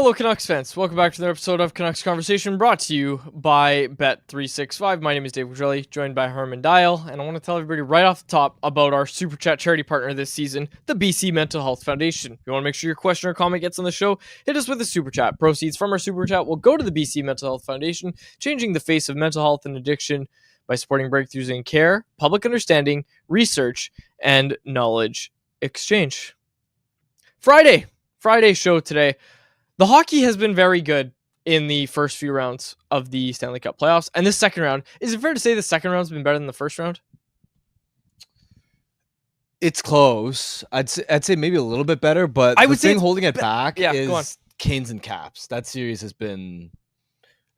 Hello, Canucks fans. Welcome back to another episode of Canucks Conversation, brought to you by Bet365. My name is Dave Quadrelli, joined by Harman, and I want to tell everybody right off the top about our Super Chat charity partner this season, the BC Mental Health Foundation. If you want to make sure your question or comment gets on the show, hit us with a Super Chat. Proceeds from our Super Chat will go to the BC Mental Health Foundation, changing the face of mental health and addiction by supporting breakthroughs in care, public understanding, research, and knowledge exchange. Friday show today. The hockey has been very good in the first few rounds of the Stanley Cup playoffs. And this second round, is it fair to say the second round's been better than the first round? It's close. I'd say maybe a little bit better, but the thing holding it back is Canes and Caps. That series has been,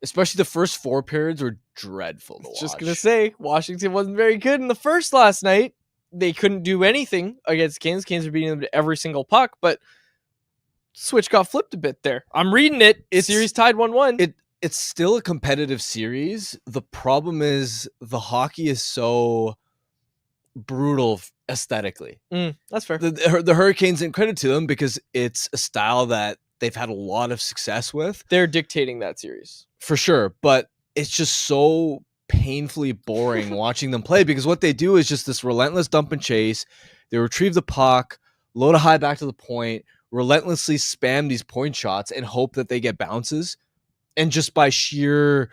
especially the first four periods, were dreadful to watch. Just going to say, Washington wasn't very good in the first last night. They couldn't do anything against Canes. Canes were beating them to every single puck, but switch got flipped a bit there. I'm reading it. Series tied 1-1. It's still a competitive series. The problem is the hockey is so brutal aesthetically. That's fair. The Hurricanes, and credit to them because it's a style that they've had a lot of success with. They're dictating that series. For sure. But it's just so painfully boring watching them play because what they do is just this relentless dump and chase. They retrieve the puck, load a high back to the point, relentlessly spam these point shots and hope that they get bounces. And just by sheer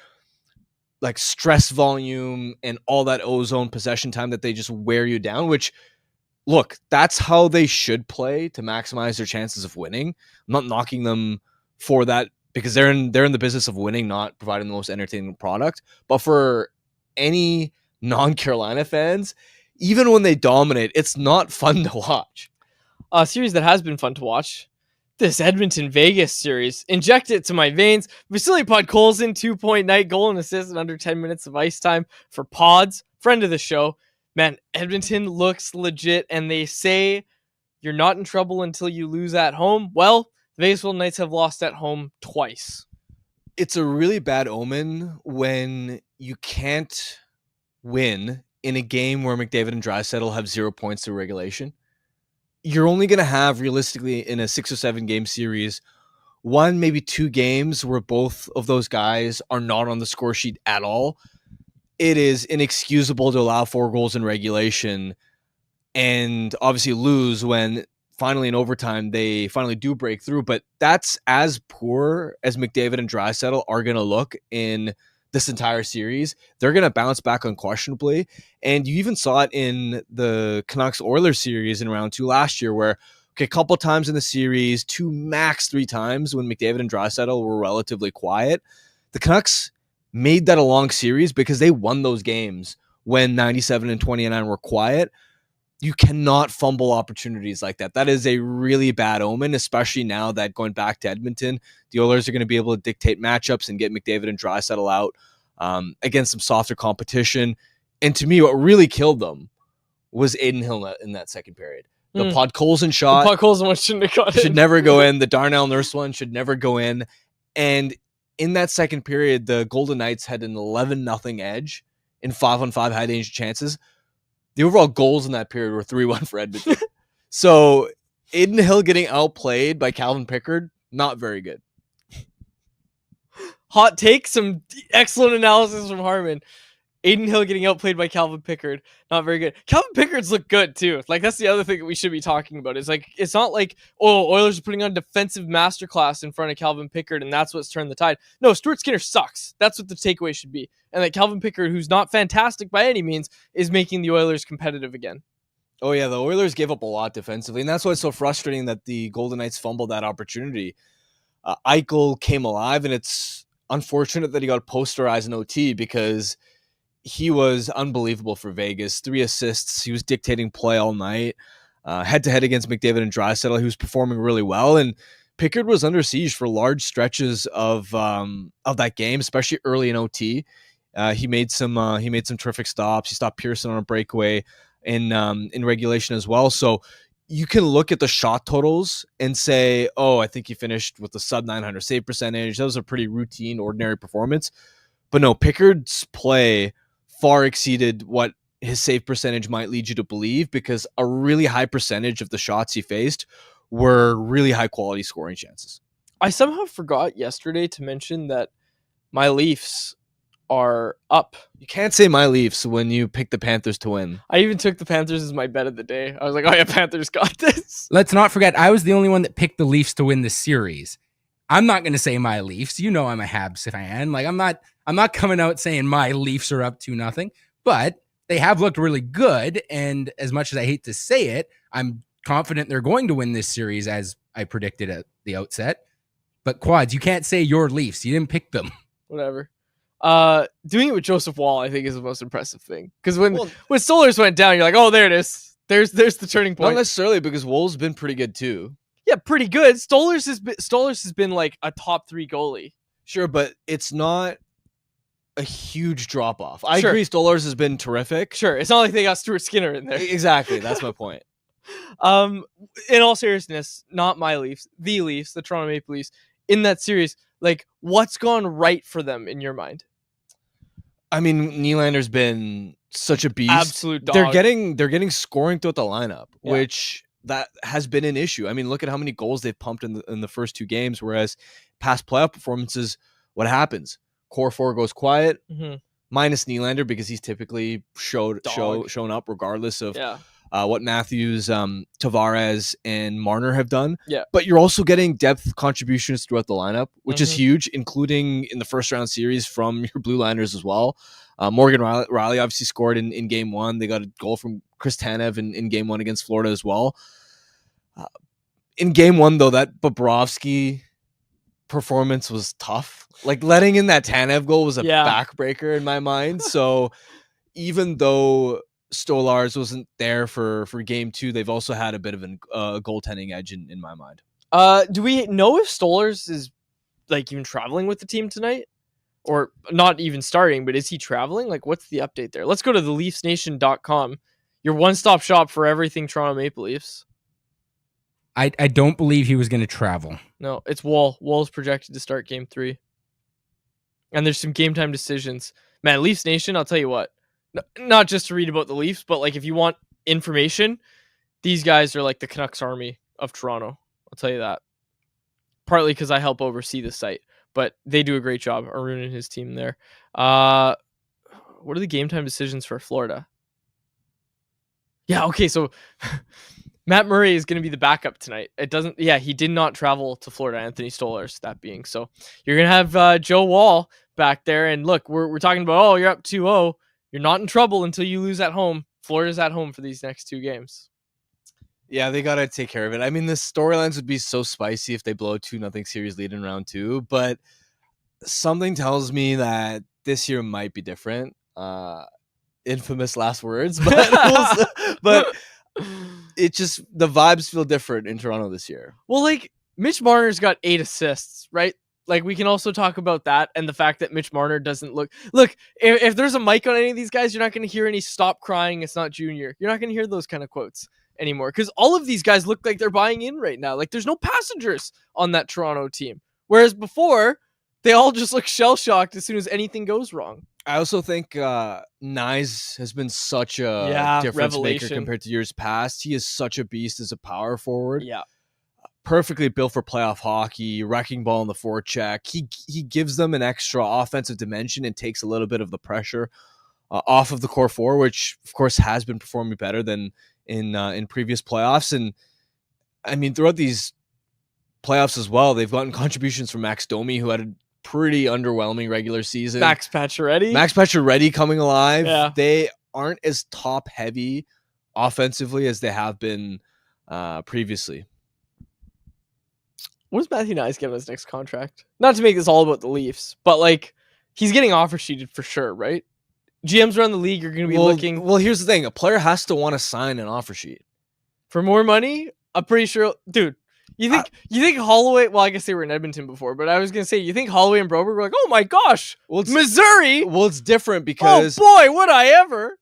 stress volume and all that ozone possession time that they just wear you down, which, look, that's how they should play to maximize their chances of winning. I'm not knocking them for that because they're in the business of winning, not providing the most entertaining product. But for any non-Carolina fans, even when they dominate, it's not fun to watch. A series that has been fun to watch, this Edmonton-Vegas series. Inject it to my veins. Vasily Podkolzin, 2-point night, goal and assist in under 10 minutes of ice time for Pods, friend of the show. Man, Edmonton looks legit, and they say you're not in trouble until you lose at home. Well, the Vegas Golden Knights have lost at home twice. It's a really bad omen when you can't win in a game where McDavid and Draisaitl have 0 points through regulation. You're only going to have, realistically, in a 6 or 7 game series, 1, maybe 2 games where both of those guys are not on the score sheet at all. It is inexcusable to allow 4 goals in regulation and obviously lose when finally in overtime they finally do break through. But that's as poor as McDavid and Draisaitl are going to look in this entire series. They're going to bounce back unquestionably. And you even saw it in the Canucks Oilers series in round 2 last year where, a couple times in the series, 2 max 3 times when McDavid and Draisaitl were relatively quiet, the Canucks made that a long series because they won those games when 97 and 29 were quiet. You cannot fumble opportunities like that. That is a really bad omen, especially now that going back to Edmonton, the Oilers are going to be able to dictate matchups and get McDavid and Draisaitl out against some softer competition. And to me, what really killed them was Aiden Hill in that second period. The Podkolzin shot the Podkolzin one shouldn't have got should never go in. The Darnell Nurse one should never go in. And in that second period, the Golden Knights had an 11-0 edge in 5-on-5 high danger chances. The overall goals in that period were 3-1 for Edmonton. So Aiden Hill getting outplayed by Calvin Pickard, not very good. Hot take, some excellent analysis from Harman. Aiden Hill getting outplayed by Calvin Pickard, not very good. Calvin Pickard's look good too. That's the other thing that we should be talking about. It's not like, Oilers are putting on defensive masterclass in front of Calvin Pickard and that's what's turned the tide. No, Stuart Skinner sucks. That's what the takeaway should be. And that Calvin Pickard, who's not fantastic by any means, is making the Oilers competitive again. Oh yeah, the Oilers gave up a lot defensively, and that's why it's so frustrating that the Golden Knights fumbled that opportunity. Eichel came alive, and it's unfortunate that he got posterized in OT because he was unbelievable for Vegas. 3 assists. He was dictating play all night. Head-to-head against McDavid and Draisaitl, he was performing really well. And Pickard was under siege for large stretches of that game, especially early in OT. He made some terrific stops. He stopped Pearson on a breakaway in regulation as well. So you can look at the shot totals and say, I think he finished with a sub 900 save percentage. That was a pretty routine, ordinary performance. But no, Pickard's play far exceeded what his save percentage might lead you to believe because a really high percentage of the shots he faced were really high quality scoring chances. I somehow forgot yesterday to mention that my Leafs are up. You can't say my Leafs when you pick the Panthers to win. I even took the Panthers as my bet of the day. I was like, oh yeah, Panthers got this. Let's not forget, I was the only one that picked the Leafs to win the series. I'm not going to say my Leafs. You know I'm a Habs fan. Like I'm not coming out saying my Leafs are up 2-0, but they have looked really good. And as much as I hate to say it, I'm confident they're going to win this series as I predicted at the outset. But Quads, you can't say your Leafs. You didn't pick them. Whatever. Doing it with Joseph Wall, I think, is the most impressive thing. Because when Stolarz went down, you're like, oh, there it is. There's the turning point. Not necessarily, because Wool's been pretty good too. Yeah, pretty good. Stolarz has been like a top 3 goalie. Sure, but it's not a huge drop off. I agree. Stolarz has been terrific. Sure, it's not like they got Stuart Skinner in there. Exactly, that's my point. In all seriousness, not my Leafs, the Toronto Maple Leafs, in that series. Like, what's gone right for them in your mind? I mean, Nylander's been such a beast. Absolute dog. They're getting scoring throughout the lineup, which that has been an issue. I mean, look at how many goals they've pumped in the first 2 games, whereas past playoff performances, what happens? Core 4 goes quiet, minus Nylander, because he's typically shown up regardless of what Matthews, Tavares, and Marner have done. Yeah. But you're also getting depth contributions throughout the lineup, which is huge, including in the first round series from your blue liners as well. Morgan Riley obviously scored in game 1. They got a goal from Chris Tanev in game 1 against Florida as well. In game 1, though, that Bobrovsky performance was tough. Like, letting in that Tanev goal was a backbreaker in my mind. So even though Stolarz wasn't there for game 2, they've also had a bit of a goaltending edge in my mind. Do we know if Stolarz is like even traveling with the team tonight? Or not even starting, but is he traveling? Like, what's the update there? Let's go to theleafsnation.com, your one-stop shop for everything Toronto Maple Leafs. I don't believe he was going to travel. No, it's Wall. Wall's projected to start game 3. And there's some game time decisions. Man, Leafs Nation, I'll tell you what. Not just to read about the Leafs, but like if you want information, these guys are like the Canucks Army of Toronto. I'll tell you that. Partly because I help oversee the site, but they do a great job. Arun and his team there. What are the game time decisions for Florida? Yeah, okay, so Matt Murray is going to be the backup tonight. He did not travel to Florida, Anthony Stolarz, that being. So you're going to have Joe Wall back there. And look, we're talking about, you're up 2-0. You're not in trouble until you lose at home. Florida's at home for these next 2 games. Yeah, they got to take care of it. I mean, the storylines would be so spicy if they blow a 2-0 series lead in round 2, but something tells me that this year might be different. Infamous last words, but it just, the vibes feel different in Toronto this year. Well, like, Mitch Marner's got 8 assists, right? Like, we can also talk about that and the fact that Mitch Marner doesn't look... Look, if there's a mic on any of these guys, you're not going to hear any "stop crying, it's not Junior." You're not going to hear those kind of quotes anymore, because all of these guys look like they're buying in right now. Like, there's no passengers on that Toronto team. Whereas before, they all just look shell-shocked as soon as anything goes wrong. I also think Nyes has been such a difference maker compared to years past. He is such a beast as a power forward. Yeah. Perfectly built for playoff hockey, wrecking ball in the forecheck. He gives them an extra offensive dimension and takes a little bit of the pressure off of the core 4, which of course has been performing better than in previous playoffs. And I mean, throughout these playoffs as well, they've gotten contributions from Max Domi, who had a pretty underwhelming regular season. Max Pacioretty coming alive. Yeah. They aren't as top heavy offensively as they have been previously. What does Matthew Nyes get on his next contract? Not to make this all about the Leafs, but like, he's getting offer sheeted for sure, right? GMs around the league are going to be looking. Well, here's the thing: a player has to want to sign an offer sheet for more money. I'm pretty sure, dude. You think Holloway? Well, I guess they were in Edmonton before, but I was gonna say, you think Holloway and Broberg were like, oh my gosh, Missouri? Well, it's different because, oh boy, would I ever?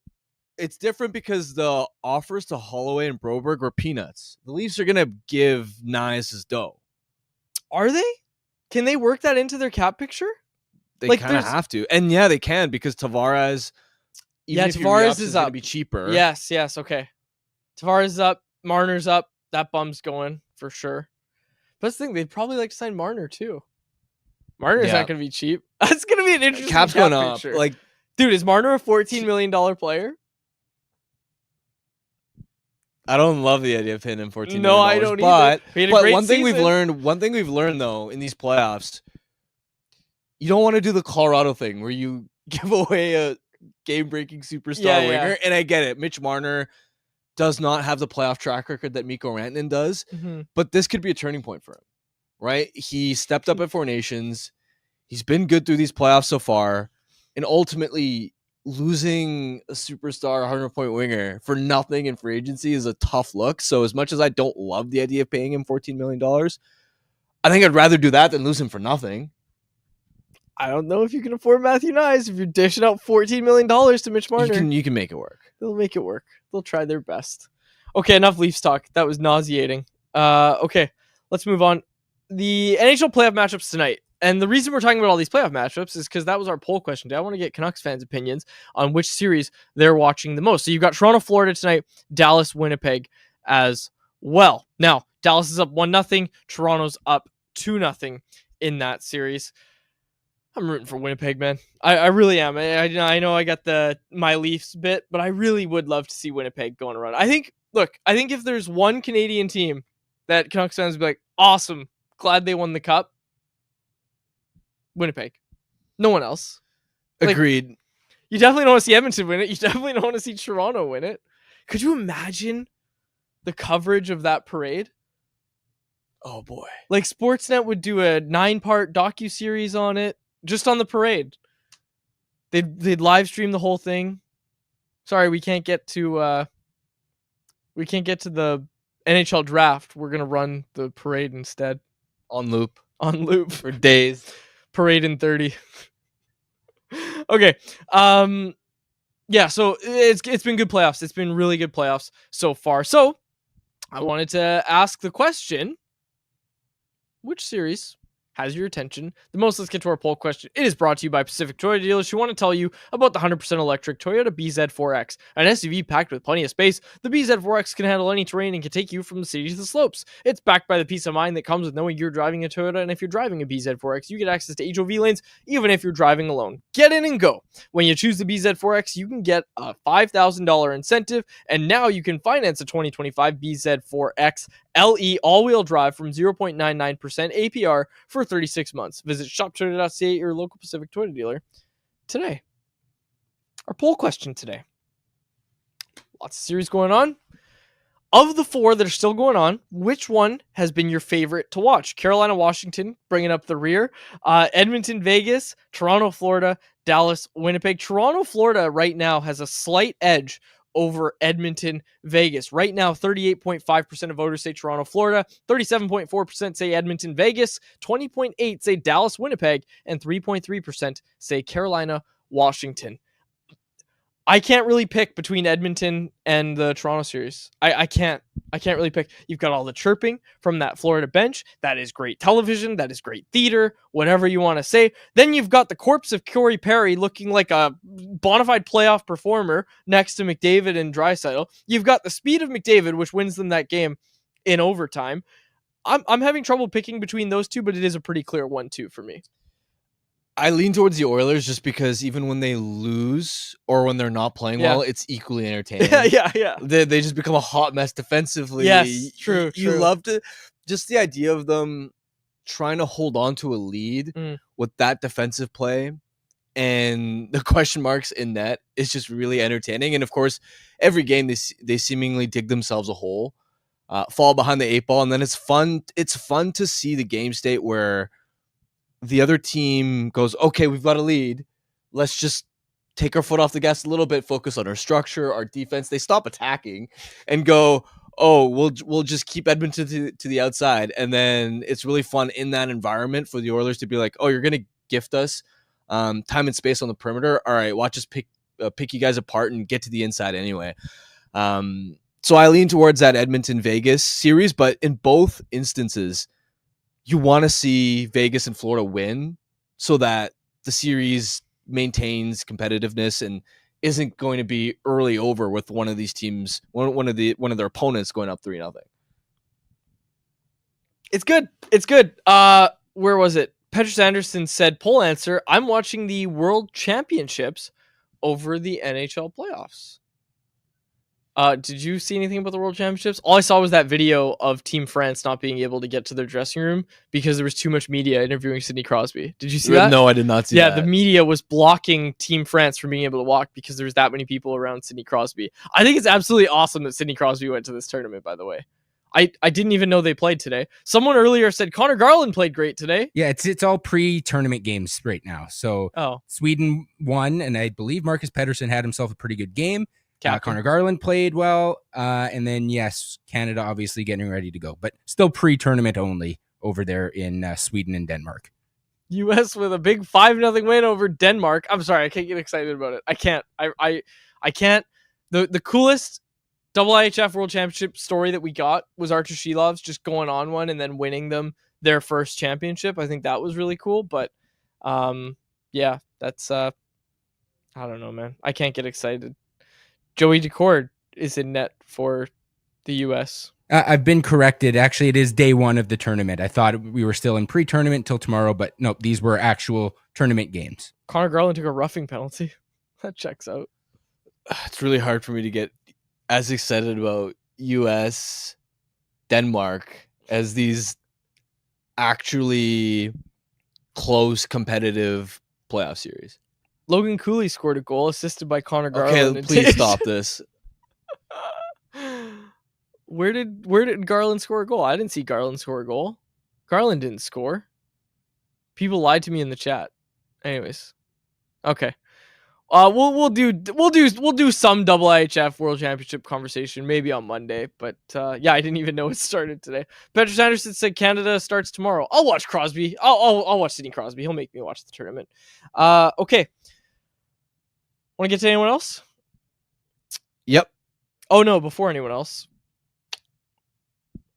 It's different because the offers to Holloway and Broberg were peanuts. The Leafs are gonna give Nyes his dough. Are they? Can they work that into their cap picture? They like, kind of have to, and yeah, they can, because Tavares. Tavares is up. Be cheaper. Yes, okay. Tavares is up. Marner's up. That bum's going for sure. That's the thing. They'd probably like to sign Marner too. Marner's Yeah. not going to be cheap. That's going to be an interesting Cap's cap going up. picture. Like, dude, is Marner a $14 million player? I don't love the idea of paying him $14 No, I million, don't either. but He had a great one thing we've season. learned though in these playoffs, you don't want to do the Colorado thing where you give away a game-breaking superstar winger. And I get it, Mitch Marner does not have the playoff track record that Mikko Rantanen does, but this could be a turning point for him, right? He stepped up at Four Nations. He's been good through these playoffs so far, and ultimately losing a superstar 100-point winger for nothing in free agency is a tough look. So as much as I don't love the idea of paying him $14 million, I think I'd rather do that than lose him for nothing. I don't know if you can afford Matthew Nyes if you're dishing out $14 million to Mitch Marner. You can make it work. They'll make it work. They'll try their best. Okay, enough Leafs talk. That was nauseating. Okay, let's move on. The NHL playoff matchups tonight. And the reason we're talking about all these playoff matchups is because that was our poll question today. I want to get Canucks fans' opinions on which series they're watching the most. So you've got Toronto, Florida tonight, Dallas, Winnipeg as well. Now, Dallas is up 1-0. Toronto's up 2-0 in that series. I'm rooting for Winnipeg, man. I really am. I know I got my Leafs bit, but I really would love to see Winnipeg go on a run. I think if there's one Canadian team that Canucks fans would be like, awesome, glad they won the Cup, Winnipeg. No one else. Agreed. You definitely don't want to see Edmonton win it. You definitely don't want to see Toronto win it. Could you imagine the coverage of that parade? Oh, boy. Like, Sportsnet would do a 9-part docuseries on it, just on the parade. They'd live stream the whole thing. Sorry, we can't get to the NHL draft. We're gonna run the parade instead. On loop For days. Parade in 30. Okay. Yeah, so it's been good playoffs. It's been really good playoffs so far. So I wanted to ask the question, which series has your attention the most? Let's get to our poll question. It is brought to you by Pacific Toyota Dealers, who want to tell you about the 100% electric Toyota BZ4X. An SUV packed with plenty of space, the BZ4X can handle any terrain and can take you from the city to the slopes. It's backed by the peace of mind that comes with knowing you're driving a Toyota, and if you're driving a BZ4X, you get access to HOV lanes, even if you're driving alone. Get in and go. When you choose the BZ4X, you can get a $5,000 incentive, and now you can finance a 2025 BZ4X LE all-wheel drive from 0.99% APR for 36 months. Visit shoptoyota.ca, your local Pacific Toyota dealer, today. Our poll question today. Lots of series going on. Of the 4 that are still going on, which one has been your favorite to watch? Carolina, Washington, bringing up the rear. Edmonton, Vegas. Toronto, Florida. Dallas, Winnipeg. Toronto, Florida right now has a slight edge over Edmonton, Vegas. Right now, 38.5% of voters say Toronto, Florida, 37.4% say Edmonton, Vegas, 20.8% say Dallas, Winnipeg, and 3.3% say Carolina, Washington. I can't really pick between Edmonton and the Toronto series. I can't really pick. You've got all the chirping from that Florida bench. That is great television. That is great theater, whatever you want to say. Then you've got the corpse of Corey Perry looking like a bona fide playoff performer next to McDavid and Draisaitl. You've got the speed of McDavid, which wins them that game in overtime. I'm having trouble picking between those two, but it is a pretty clear 1-2 for me. I lean towards the Oilers just because even when they lose or when they're not playing well, it's equally entertaining. Yeah. They just become a hot mess defensively. Yes, true. You love to just the idea of them trying to hold on to a lead with that defensive play and the question marks in net is just really entertaining. And of course, every game they seemingly dig themselves a hole, fall behind the 8 ball, and then it's fun. It's fun to see the game state where the other team goes, okay, we've got a lead. Let's just take our foot off the gas a little bit, focus on our structure, our defense. They stop attacking and go, oh, we'll just keep Edmonton to the outside. And then it's really fun in that environment for the Oilers to be like, oh, you're going to gift us time and space on the perimeter. All right, watch us pick you guys apart and get to the inside anyway. So I lean towards that Edmonton-Vegas series, but in both instances, you want to see Vegas and Florida win so that the series maintains competitiveness and isn't going to be early over with one of these teams, one of their opponents going up 3-0. It's good. It's good. Where was it? Petrus Anderson said, poll answer, I'm watching the World Championships over the NHL playoffs. Did you see anything about the World Championships? All I saw was that video of Team France not being able to get to their dressing room because there was too much media interviewing Sidney Crosby. Did you see that? No, I did not see that. Yeah, the media was blocking Team France from being able to walk because there was that many people around Sidney Crosby. I think it's absolutely awesome that Sidney Crosby went to this tournament, by the way. I didn't even know they played today. Someone earlier said Connor Garland played great today. Yeah, it's all pre-tournament games right now. So Sweden won, and I believe Marcus Pettersson had himself a pretty good game. Connor Garland played well. And then, yes, Canada obviously getting ready to go. But still pre-tournament only over there in Sweden and Denmark. U.S. with a big 5-0 win over Denmark. I'm sorry, I can't get excited about it. I can't. I can't. The coolest IHF World Championship story that we got was Archer Shilov's just going on one and then winning them their first championship. I think that was really cool. But yeah, that's I don't know, man. I can't get excited. Joey Decord is in net for the U.S. I've been corrected. Actually, it is day one of the tournament. I thought we were still in pre-tournament till tomorrow, but no, these were actual tournament games. Connor Garland took a roughing penalty. That checks out. It's really hard for me to get as excited about U.S., Denmark as these actually close competitive playoff series. Logan Cooley scored a goal assisted by Connor Garland. Okay, please stop this. Where did Garland score a goal? I didn't see Garland score a goal. Garland didn't score. People lied to me in the chat. Anyways, okay. We'll do some IHF World Championship conversation maybe on Monday, but yeah, I didn't even know it started today. Petrus Anderson said Canada starts tomorrow. I'll watch Crosby. I'll watch Sidney Crosby. He'll make me watch the tournament. Okay. Want to get to anyone else? Yep. Oh no, before anyone else,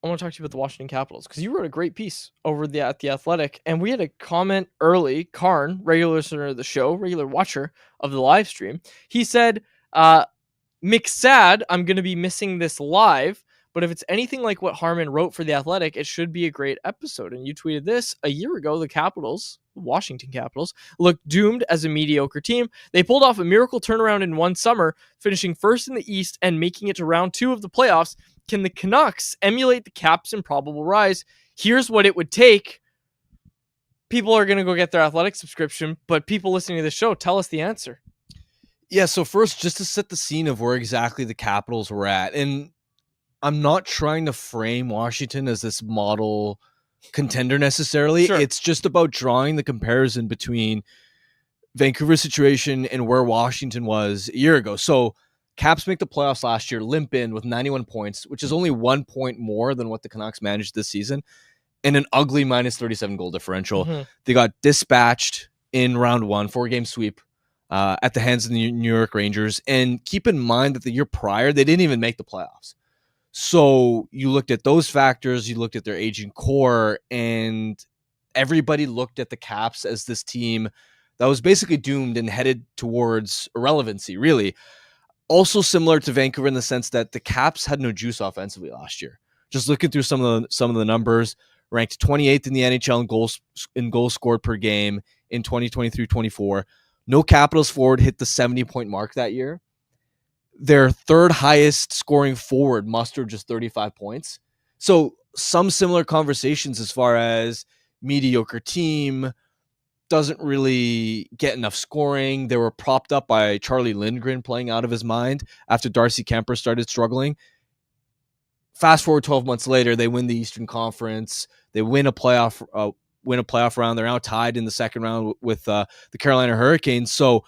I want to talk to you about the Washington Capitals because you wrote a great piece over at The Athletic, and we had a comment early. Karn, regular listener of the show, regular watcher of the live stream, he said, Mick sad, I'm going to be missing this live, but if it's anything like what Harman wrote for The Athletic, it should be a great episode. And you tweeted this a year ago. The Capitals, Washington Capitals, looked doomed as a mediocre team. They pulled off a miracle turnaround in one summer, finishing first in the East and making it to round 2 of the playoffs. Can the Canucks emulate the Caps' improbable rise? Here's what it would take. People are going to go get their Athletic subscription, but people listening to the show, tell us the answer. Yeah, so first, just to set the scene of where exactly the Capitals were at, and I'm not trying to frame Washington as this model contender necessarily. Sure. It's just about drawing the comparison between Vancouver's situation and where Washington was a year ago. So Caps make the playoffs last year, limp in with 91 points, which is only 1 point more than what the Canucks managed this season, and an ugly minus 37 goal differential. Mm-hmm. They got dispatched in round 1, 4-game sweep at the hands of the New York Rangers. And keep in mind that the year prior, they didn't even make the playoffs. So you looked at those factors, you looked at their aging core, and everybody looked at the Caps as this team that was basically doomed and headed towards irrelevancy, really. Also similar to Vancouver in the sense that the Caps had no juice offensively last year. Just looking through some of the numbers, ranked 28th in the NHL in goals scored per game in 2023-24. No Capitals forward hit the 70-point mark that year. Their third highest scoring forward mustered just 35 points. So some similar conversations as far as mediocre team, doesn't really get enough scoring. They were propped up by Charlie Lindgren playing out of his mind after Darcy Kemper started struggling. Fast forward 12 months later, they win the Eastern Conference. They win a playoff round. They're now tied in the second round with the Carolina Hurricanes. So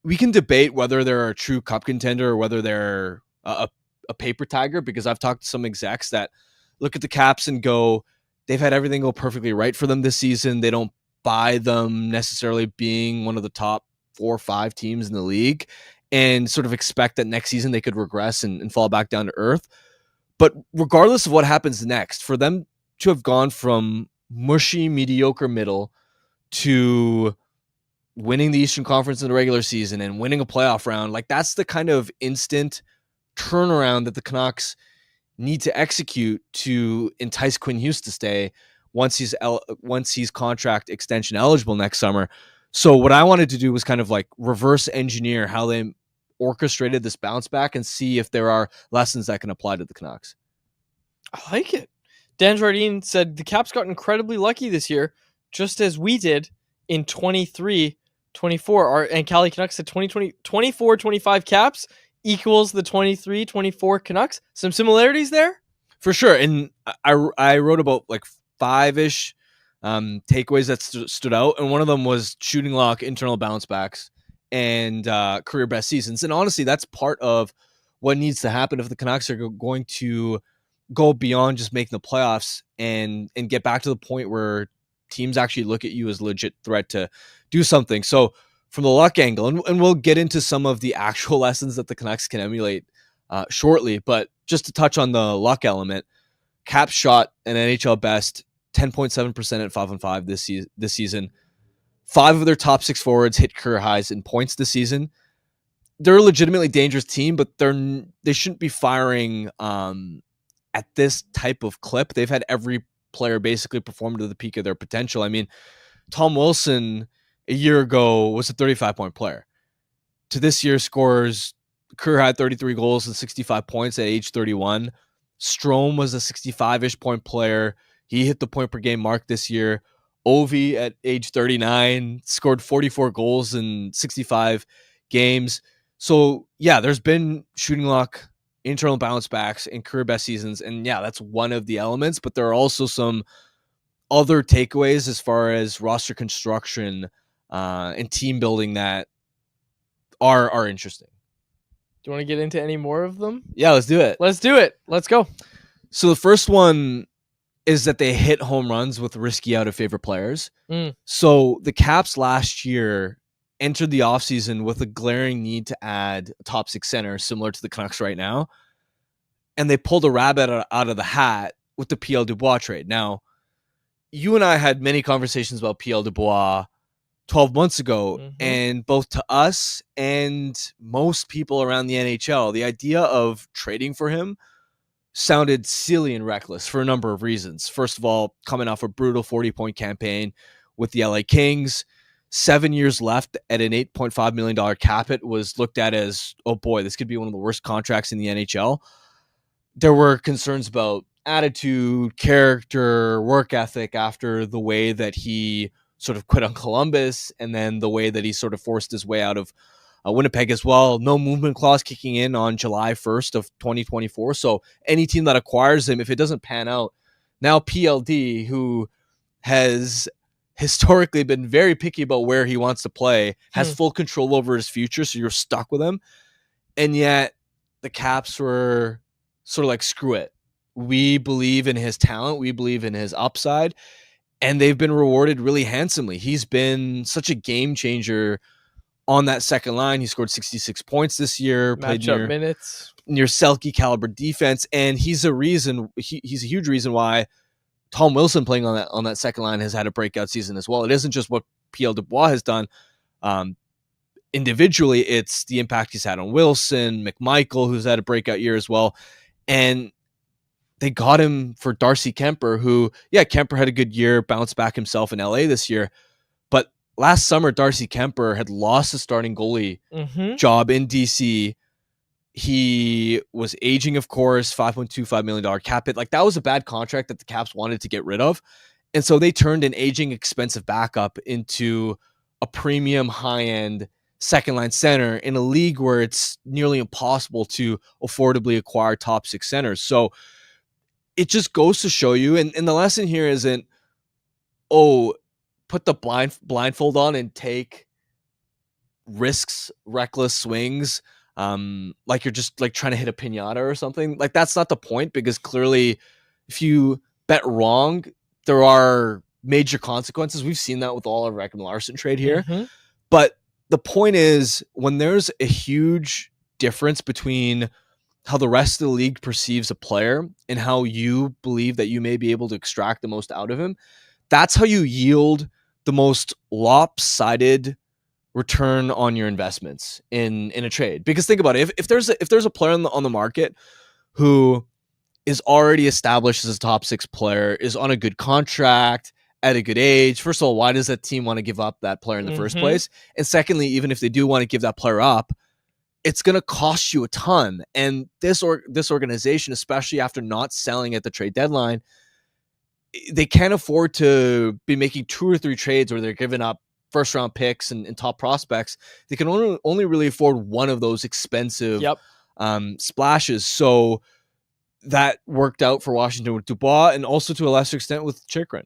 we can debate whether they're a true cup contender or whether they're a paper tiger, because I've talked to some execs that look at the Caps and go, they've had everything go perfectly right for them this season. They don't buy them necessarily being one of the top 4 or 5 teams in the league, and sort of expect that next season they could regress and fall back down to earth. But regardless of what happens next, for them to have gone from mushy, mediocre middle to winning the Eastern Conference in the regular season and winning a playoff round, like that's the kind of instant turnaround that the Canucks need to execute to entice Quinn Hughes to stay once he's contract extension eligible next summer. So what I wanted to do was kind of like reverse engineer how they orchestrated this bounce back and see if there are lessons that can apply to the Canucks. I like it. Dan Jardine said the Caps got incredibly lucky this year, just as we did in 23-24. And Cali Canucks said 24-25 Caps equals the 23-24 Canucks. Some similarities there? For sure. And I wrote about like 5-ish takeaways that stood out. And one of them was shooting luck, internal bounce backs, and career best seasons. And honestly, that's part of what needs to happen if the Canucks are going to go beyond just making the playoffs and get back to the point where teams actually look at you as a legit threat to do something. So from the luck angle, and we'll get into some of the actual lessons that the Canucks can emulate shortly, but just to touch on the luck element, Caps shot an NHL best 10.7% at 5-on-5 this season. 5 of their top 6 forwards hit career highs in points this season. They're a legitimately dangerous team, but they shouldn't be firing at this type of clip. They've had every player basically perform to the peak of their potential. I mean, Tom Wilson a year ago was a 35-point player. To this year scores career high 33 goals and 65 points at age 31. Strome was a 65-ish point player. He hit the point per game mark this year. Ovi at age 39 scored 44 goals in 65 games. So yeah, there's been shooting luck, internal bounce backs, and career best seasons. And yeah, that's one of the elements, but there are also some other takeaways as far as roster construction and team building that are interesting. Do you want to get into any more of them? Yeah, let's do it. Let's go. So the first one is that they hit home runs with risky out of favor players. So the Caps last year entered the offseason with a glaring need to add a top 6 center similar to the Canucks right now. And they pulled a rabbit out of the hat with the PL Dubois trade. Now, you and I had many conversations about PL Dubois 12 months ago, and both to us and most people around the NHL, the idea of trading for him sounded silly and reckless for a number of reasons. First of all, coming off a brutal 40-point campaign with the LA Kings, 7 years left at an $8.5 million cap hit was looked at as, oh boy, this could be one of the worst contracts in the NHL. There were concerns about attitude, character, work ethic after the way that he sort of quit on Columbus, and then the way that he sort of forced his way out of Winnipeg as well. No movement clause kicking in on July 1st of 2024. So any team that acquires him, if it doesn't pan out, now PLD, who has historically been very picky about where he wants to play, has full control over his future, so you're stuck with him. And yet the Caps were sort of like, screw it. We believe in his talent. We believe in his upside. And they've been rewarded really handsomely. He's been such a game changer on that second line. He scored 66 points this year. Played near Selke caliber defense, and he's a reason. He's a huge reason why Tom Wilson playing on that second line has had a breakout season as well. It isn't just what PL Dubois has done individually; it's the impact he's had on Wilson, McMichael, who's had a breakout year as well, and they got him for Darcy Kemper, who, yeah, Kemper had a good year, bounced back himself in LA this year. But last summer, Darcy Kemper had lost the starting goalie job in DC. He was aging, of course, $5.25 million cap hit. Like, that was a bad contract that the Caps wanted to get rid of. And so they turned an aging, expensive backup into a premium, high-end second-line center in a league where it's nearly impossible to affordably acquire top 6 centers. So it just goes to show you, and the lesson here isn't, put the blindfold on and take risks, reckless swings, like you're just like trying to hit a piñata or something. Like, that's not the point, because clearly if you bet wrong, there are major consequences. We've seen that with all of Ekman Larson trade here. But the point is, when there's a huge difference between how the rest of the league perceives a player and how you believe that you may be able to extract the most out of him, that's how you yield the most lopsided return on your investments in a trade. Because think about it, if there's a player on the market who is already established as a top 6 player, is on a good contract at a good age. First of all, why does that team want to give up that player in the first place? And secondly, even if they do want to give that player up, it's going to cost you a ton. And this organization, especially after not selling at the trade deadline, they can't afford to be making 2 or 3 trades where they're giving up first round picks and top prospects. They can only really afford one of those expensive splashes. So that worked out for Washington with Dubois, and also to a lesser extent with Chychrun.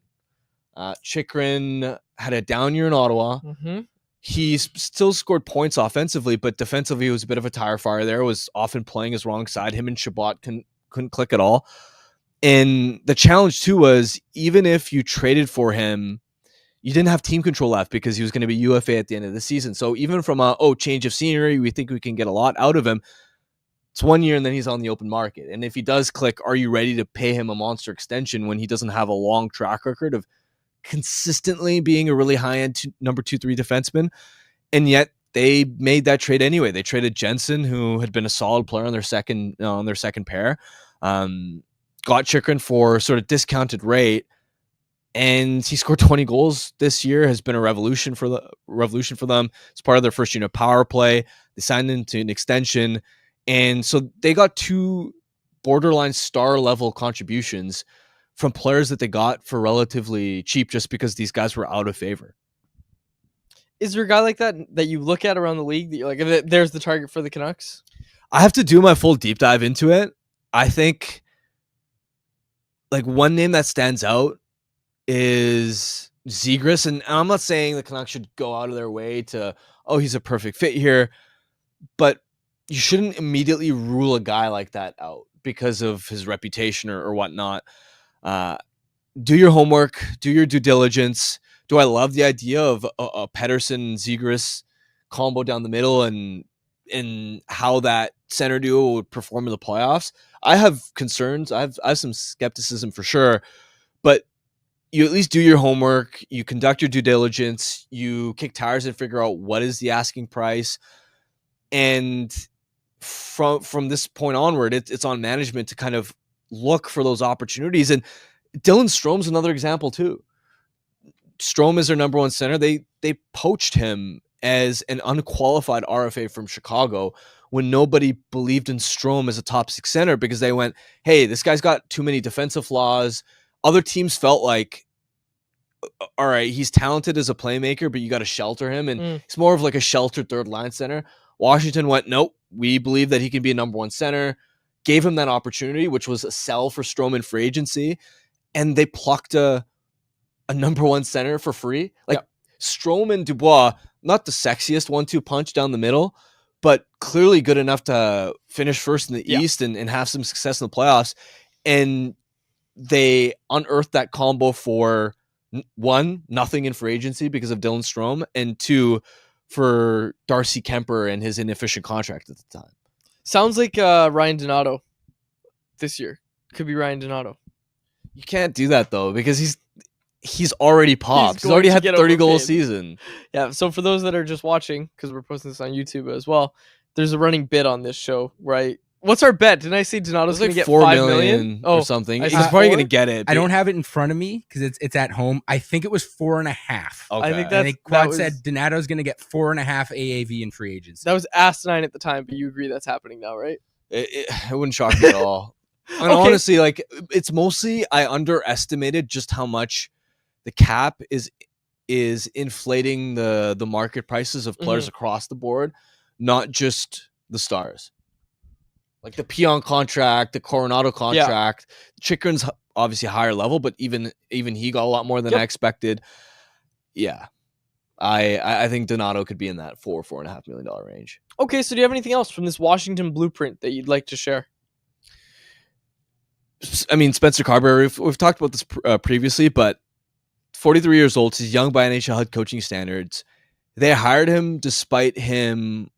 Chychrun had a down year in Ottawa. He still scored points offensively, but defensively, he was a bit of a tire fire there, was often playing his wrong side. Him and Chabot couldn't click at all. And the challenge, too, was even if you traded for him, you didn't have team control left because he was going to be UFA at the end of the season. So even from change of scenery, we think we can get a lot out of him. It's 1 year and then he's on the open market. And if he does click, are you ready to pay him a monster extension when he doesn't have a long track record of consistently being a really high-end number 2-3 defenseman? And yet they made that trade anyway. They traded Jensen, who had been a solid player on their second pair, got Chychrun for sort of discounted rate, and he scored 20 goals this year. Has been a revolution for them. It's part of their first unit power play. They signed him to an extension. And so they got 2 borderline star level contributions from players that they got for relatively cheap just because these guys were out of favor. Is there a guy like that you look at around the league that you're like, there's the target for the Canucks? I have to do my full deep dive into it. I think like one name that stands out is Zegras. And I'm not saying the Canucks should go out of their way to, he's a perfect fit here, but you shouldn't immediately rule a guy like that out because of his reputation or whatnot. Do your homework, do your due diligence. Do I love the idea of a Pettersson-Zegras combo down the middle and how that center duo would perform in the playoffs? I have concerns. I have some skepticism for sure, but you at least do your homework. You conduct your due diligence. You kick tires and figure out what is the asking price. And from this point onward, it's on management to kind of look for those opportunities. And Dylan Strom's another example too. Strome is their number 1 center. They poached him as an unqualified RFA from Chicago when nobody believed in Strome as a top 6 center because they went, hey, this guy's got too many defensive flaws. Other teams felt like, all right, he's talented as a playmaker, but you got to shelter him. And he's more of like a sheltered third line center. Washington went, nope, we believe that he can be a number 1 center. Gave him that opportunity, which was a sell for Strome in free agency. And they plucked a number 1 center for free. Strome and Dubois, not the sexiest 1-2 punch down the middle, but clearly good enough to finish first in the East and have some success in the playoffs. And they unearthed that combo for 1, nothing in free agency because of Dylan Strome, and 2, for Darcy Kemper and his inefficient contract at the time. Sounds like Ryan Donato this year. Could be Ryan Donato. You can't do that though because he's already popped. He's already had 30 goal season. Yeah. So for those that are just watching, because we're posting this on YouTube as well, there's a running bit on this show, right? What's our bet? Didn't I say Donato's going to get 4 $5 million or something? He's probably going to get it. I don't have it in front of me because it's at home. I think it was 4.5. Okay. I think Quad said Donato's going to get 4.5 AAV in free agency. That was asinine at the time, but you agree that's happening now, right? It wouldn't shock me at all. And honestly, like it's mostly I underestimated just how much the cap is inflating the market prices of players across the board, not just the stars. Like the Pion contract, the Coronado contract, Chychrun's obviously higher level, but even he got a lot more than I expected. Yeah, I think Donato could be in that $4.5 million range. Okay, so do you have anything else from this Washington blueprint that you'd like to share? I mean, Spencer Carberry, we've talked about this previously, but 43 years old, he's young by NHL head coaching standards. They hired him despite him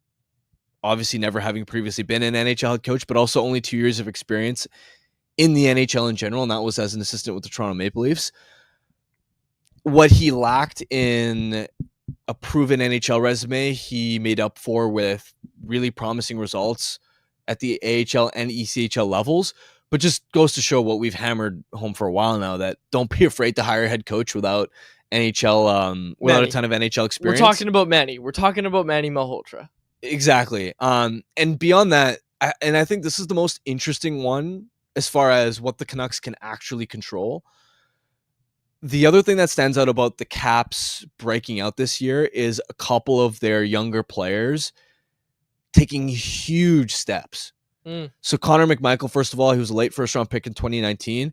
obviously never having previously been an NHL head coach, but also only 2 years of experience in the NHL in general, and that was as an assistant with the Toronto Maple Leafs. What he lacked in a proven NHL resume, he made up for with really promising results at the AHL and ECHL levels. But just goes to show what we've hammered home for a while now, that don't be afraid to hire a head coach without NHL, without a Manny. ton of NHL We're experience. talking about Manny. We're talking about Manny Malhotra. Exactly. And beyond that, I think this is the most interesting one as far as what the Canucks can actually control. The other thing that stands out about the Caps breaking out this year is a couple of their younger players taking huge steps. So Connor McMichael, first of all, he was a late first-round pick in 2019.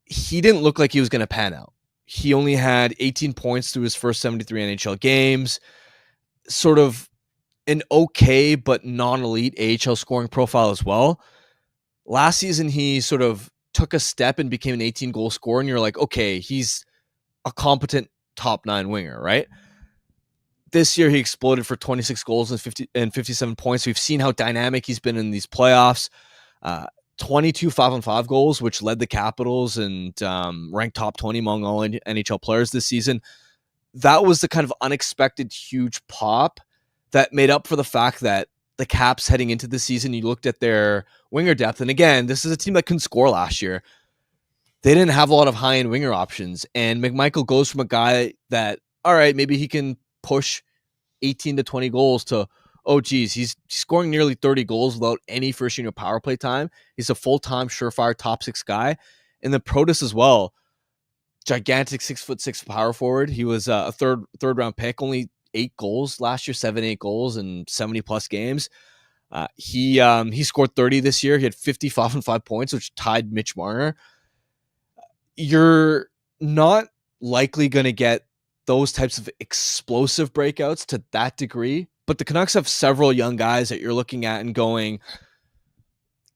He didn't look like he was going to pan out. He only had 18 points through his first 73 NHL games. Sort of an okay but non-elite AHL scoring profile as well. Last season, he sort of took a step and became an 18-goal scorer, and you're like, okay, he's a competent top 9 winger, right? This year, he exploded for 26 goals and 57 points. We've seen how dynamic he's been in these playoffs. 22 5-on-5 goals, which led the Capitals and ranked top 20 among all NHL players this season. That was the kind of unexpected huge pop that made up for the fact that the Caps heading into the season, you looked at their winger depth. And again, this is a team that couldn't score last year. They didn't have a lot of high-end winger options. And McMichael goes from a guy that, all right, maybe he can push 18 to 20 goals to, oh, geez, he's scoring nearly 30 goals without any first-unit power play time. He's a full-time, surefire top 6 guy. And the Protus as well, gigantic 6'6" power forward. He was a third round pick, only 8 goals last year, 7-8 goals in 70-plus games. He scored 30 this year. He had 55 and 5 points, which tied Mitch Marner. You're not likely going to get those types of explosive breakouts to that degree, but the Canucks have several young guys that you're looking at and going,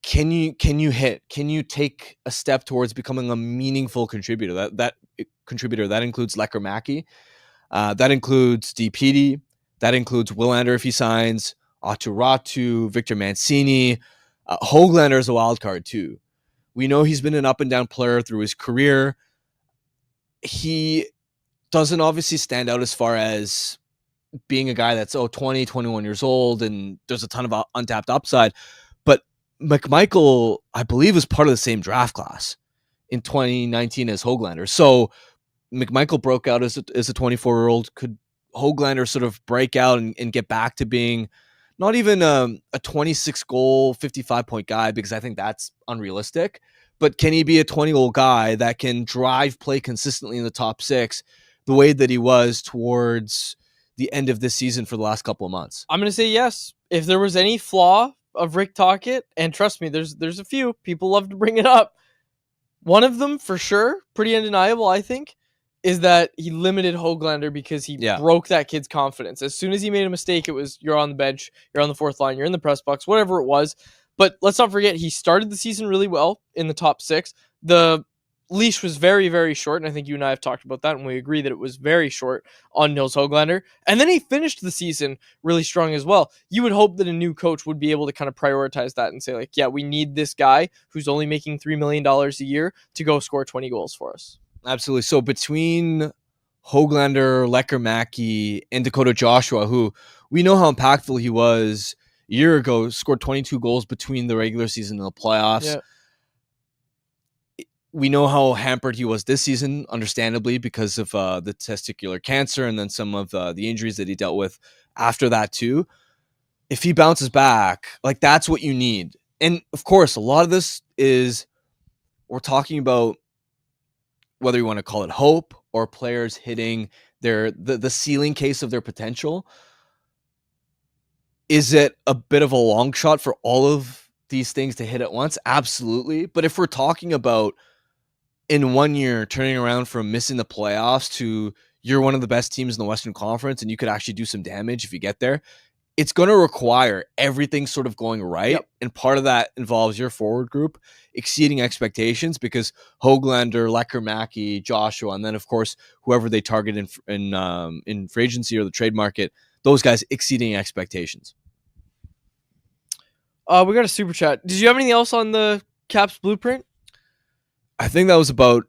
can you hit? Can you take a step towards becoming a meaningful contributor? That contributor, that includes Lecker-Mackey, that includes DPD, that includes Willander if he signs, Aturatu, Victor Mancini. Höglander is a wild card too. We know he's been an up and down player through his career. He doesn't obviously stand out as far as being a guy that's 20, 21 years old, and there's a ton of untapped upside. But McMichael, I believe, was part of the same draft class in 2019 as Höglander. So McMichael broke out as a 24-year-old. Could Höglander sort of break out and get back to being not even a 26-goal, 55-point guy, because I think that's unrealistic. But can he be a 20-goal guy that can drive play consistently in the top 6 the way that he was towards the end of this season for the last couple of months? I'm going to say yes. If there was any flaw of Rick Tocchet, and trust me, there's a few. People love to bring it up. One of them, for sure, pretty undeniable, I think, is that he limited Höglander because he broke that kid's confidence. As soon as he made a mistake, it was, you're on the bench, you're on the 4th line, you're in the press box, whatever it was. But let's not forget, he started the season really well in the top 6. The leash was very, very short, and I think you and I have talked about that, and we agree that it was very short on Nils Höglander. And then he finished the season really strong as well. You would hope that a new coach would be able to kind of prioritize that and say, like, yeah, we need this guy who's only making $3 million a year to go score 20 goals for us. Absolutely. So between Höglander, Lecker-Mackey, and Dakota Joshua, who we know how impactful he was a year ago, scored 22 goals between the regular season and the playoffs. Yeah. We know how hampered he was this season, understandably, because of the testicular cancer and then some of the injuries that he dealt with after that too. If he bounces back, like, that's what you need. And of course, a lot of this is, we're talking about whether you want to call it hope or players hitting the ceiling case of their potential. Is it a bit of a long shot for all of these things to hit at once? Absolutely. But if we're talking about in 1 year turning around from missing the playoffs to you're one of the best teams in the Western Conference and you could actually do some damage if you get there, it's going to require everything sort of going right. Yep. And part of that involves your forward group exceeding expectations, because Höglander, Lecker-Mackey, Joshua, and then, of course, whoever they target in free agency or the trade market, those guys exceeding expectations. We got a super chat. Did you have anything else on the Caps blueprint? I think that was about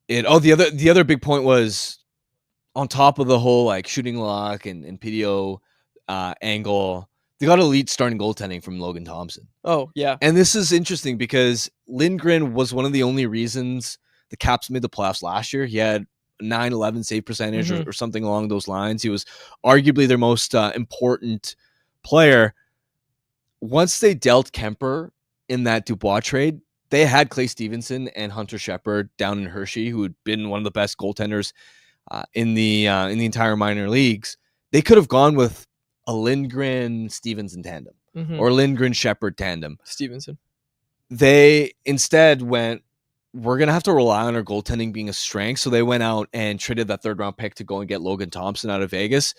it. Oh, the other big point was, on top of the whole like shooting luck and PDO angle, They got elite starting goaltending from Logan Thompson. Oh, yeah. And this is interesting because Lindgren was one of the only reasons the Caps made the playoffs last year. He had 9-11 save percentage or something along those lines. He was arguably their most important player. Once they dealt Kemper in that Dubois trade, they had Clay Stevenson and Hunter Shepard down in Hershey, who had been one of the best goaltenders in the entire minor leagues. They could have gone with a Lindgren-Stevenson tandem or Lindgren-Shepard tandem. Stevenson. They instead went, we're going to have to rely on our goaltending being a strength. So they went out and traded that third-round pick to go and get Logan Thompson out of Vegas.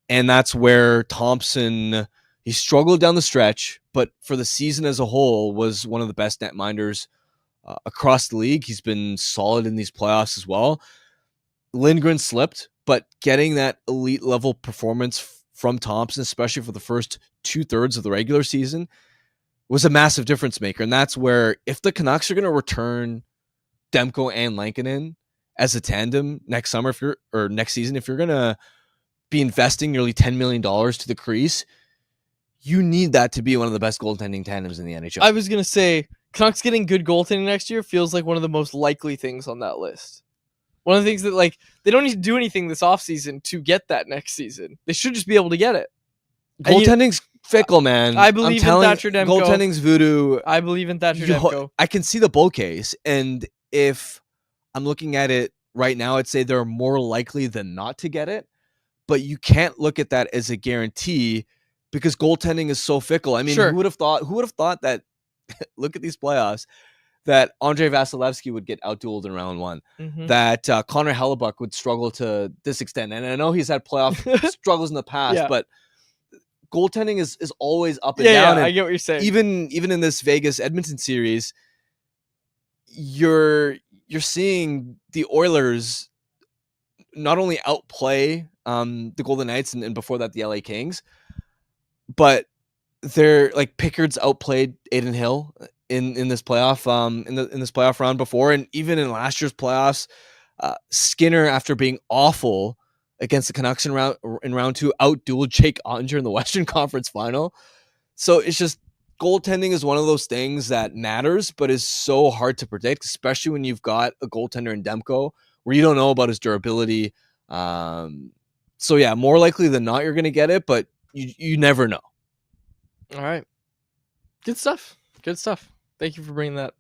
And that's where Thompson, he struggled down the stretch, but for the season as a whole was one of the best netminders across the league. He's been solid in these playoffs as well. Lindgren slipped, but getting that elite level performance from Thompson, especially for the first 2/3 of the regular season, was a massive difference maker. And that's where, if the Canucks are going to return Demko and Lankinen as a tandem next summer, next season, if you're going to be investing nearly $10 million to the crease, you need that to be one of the best goaltending tandems in the NHL. I was going to say, Canucks getting good goaltending next year feels like one of the most likely things on that list. One of the things that, like, they don't need to do anything this offseason to get that next season. They should just be able to get it. Goaltending's fickle, man. I believe in Thatcher Demko. Goaltending's voodoo. I believe in Thatcher Demko. I can see the bull case, and if I'm looking at it right now, I'd say they're more likely than not to get it. But you can't look at that as a guarantee because goaltending is so fickle. I mean, who would have thought that? Look at these playoffs. That Andrei Vasilevsky would get outdueled in round one. That Connor Hellebuck would struggle to this extent. And I know he's had playoff struggles in the past, but goaltending is always up and down. Yeah, and I get what you're saying. Even in this Vegas Edmonton series, you're seeing the Oilers not only outplay the Golden Knights and before that the LA Kings, but they're like Pickard's outplayed Adin Hill in this playoff in this playoff round before, and even in last year's playoffs, Skinner, after being awful against the Canucks in round two, outdueled Jake Ottinger in the Western Conference Final. So it's just, goaltending is one of those things that matters, but is so hard to predict, especially when you've got a goaltender in Demko where you don't know about his durability. So yeah, more likely than not, you're going to get it, but you never know. All right. Good stuff. Thank you for bringing that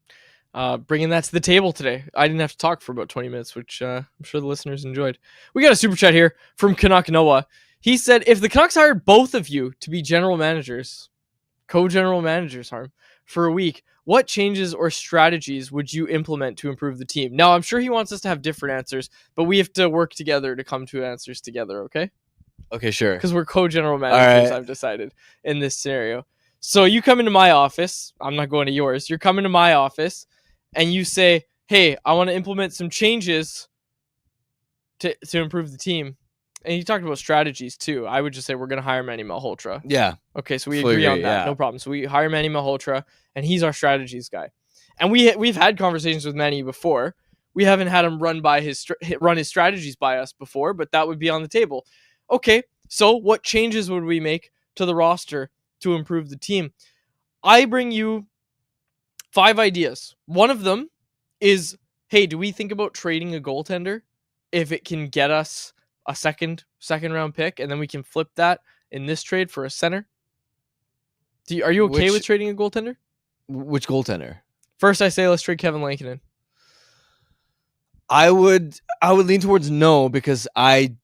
to the table today. I didn't have to talk for about 20 minutes, which I'm sure the listeners enjoyed. We got a super chat here from Canuck Noah. He said, if the Canucks hired both of you to be general managers, co-general managers, Harm, for a week, what changes or strategies would you implement to improve the team? Now, I'm sure he wants us to have different answers, but we have to work together to come to answers together, okay? Okay, sure. Because we're co-general managers, I've decided, in this scenario. So you come into my office. I'm not going to yours. You're coming to my office, and you say, hey, I want to implement some changes to improve the team. And you talked about strategies, too. I would just say we're going to hire Manny Malhotra. Yeah. Okay, so we agree on that. Yeah. No problem. So we hire Manny Malhotra, and he's our strategies guy. And we've had conversations with Manny before. We haven't had him run his strategies by us before, but that would be on the table. Okay, so what changes would we make to the roster to improve the team? I bring you 5 ideas. One of them is, hey, do we think about trading a goaltender if it can get us a second round pick, and then we can flip that in this trade for a center? Are you okay with trading a goaltender? Which goaltender? First, I say let's trade Kevin Lankinen. I would lean towards no, because I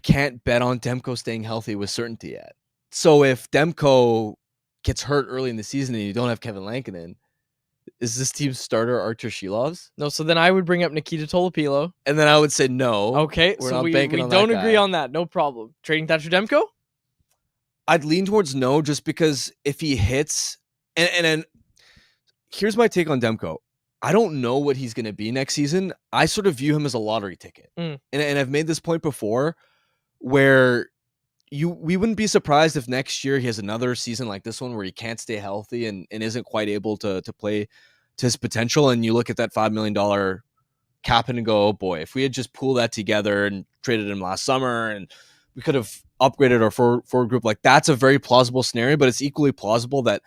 can't bet on Demko staying healthy with certainty yet. So if Demko gets hurt early in the season and you don't have Kevin Lankinen, is this team's starter Artur Shilovs? No, so then I would bring up Nikita Tolopilo. And then I would say no. Okay, so we don't agree on that. No problem. Trading Thatcher Demko? I'd lean towards no, just because if he hits... And here's my take on Demko. I don't know what he's going to be next season. I sort of view him as a lottery ticket. And I've made this point before, where we wouldn't be surprised if next year he has another season like this one where he can't stay healthy and isn't quite able to play to his potential. And you look at that $5 million cap and go, oh boy, if we had just pooled that together and traded him last summer, and we could have upgraded our forward group, like that's a very plausible scenario, but it's equally plausible that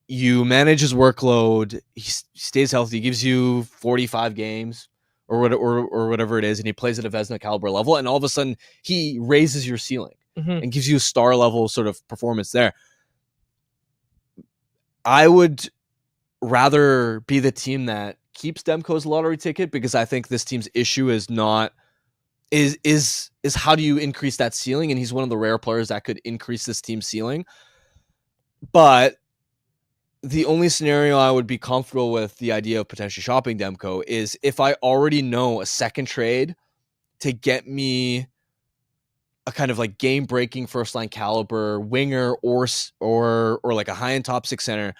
you manage his workload, he stays healthy, gives you 45 games or whatever it is, and he plays at a Vezina caliber level, and all of a sudden he raises your ceiling and gives you a star level sort of performance there. I would rather be the team that keeps Demko's lottery ticket, because I think this team's issue is not is how do you increase that ceiling, and he's one of the rare players that could increase this team's ceiling. But the only scenario I would be comfortable with the idea of potentially shopping Demko is if I already know a second trade to get me a kind of like game breaking first line caliber winger or like a high end top six center,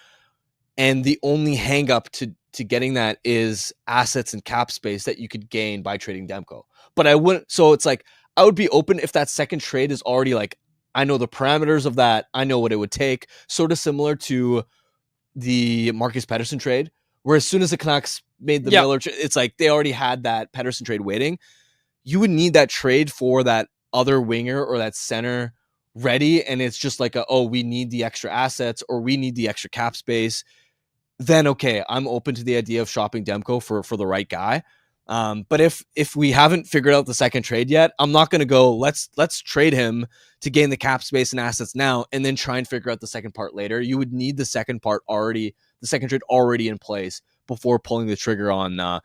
and the only hang up to getting that is assets and cap space that you could gain by trading Demko. But I wouldn't. So it's like I would be open if that second trade is already like I know the parameters of that, I know what it would take, sort of similar to the Marcus Pettersson trade, where as soon as the Canucks made the Miller trade, it's like they already had that Pettersson trade waiting. You would need that trade for that other winger or that center ready, and it's just like we need the extra assets or we need the extra cap space. Then okay, I'm open to the idea of shopping Demko for the right guy. But if we haven't figured out the second trade yet, I'm not going to go, let's trade him to gain the cap space and assets now, and then try and figure out the second part later. You would need the second trade already in place before pulling the trigger on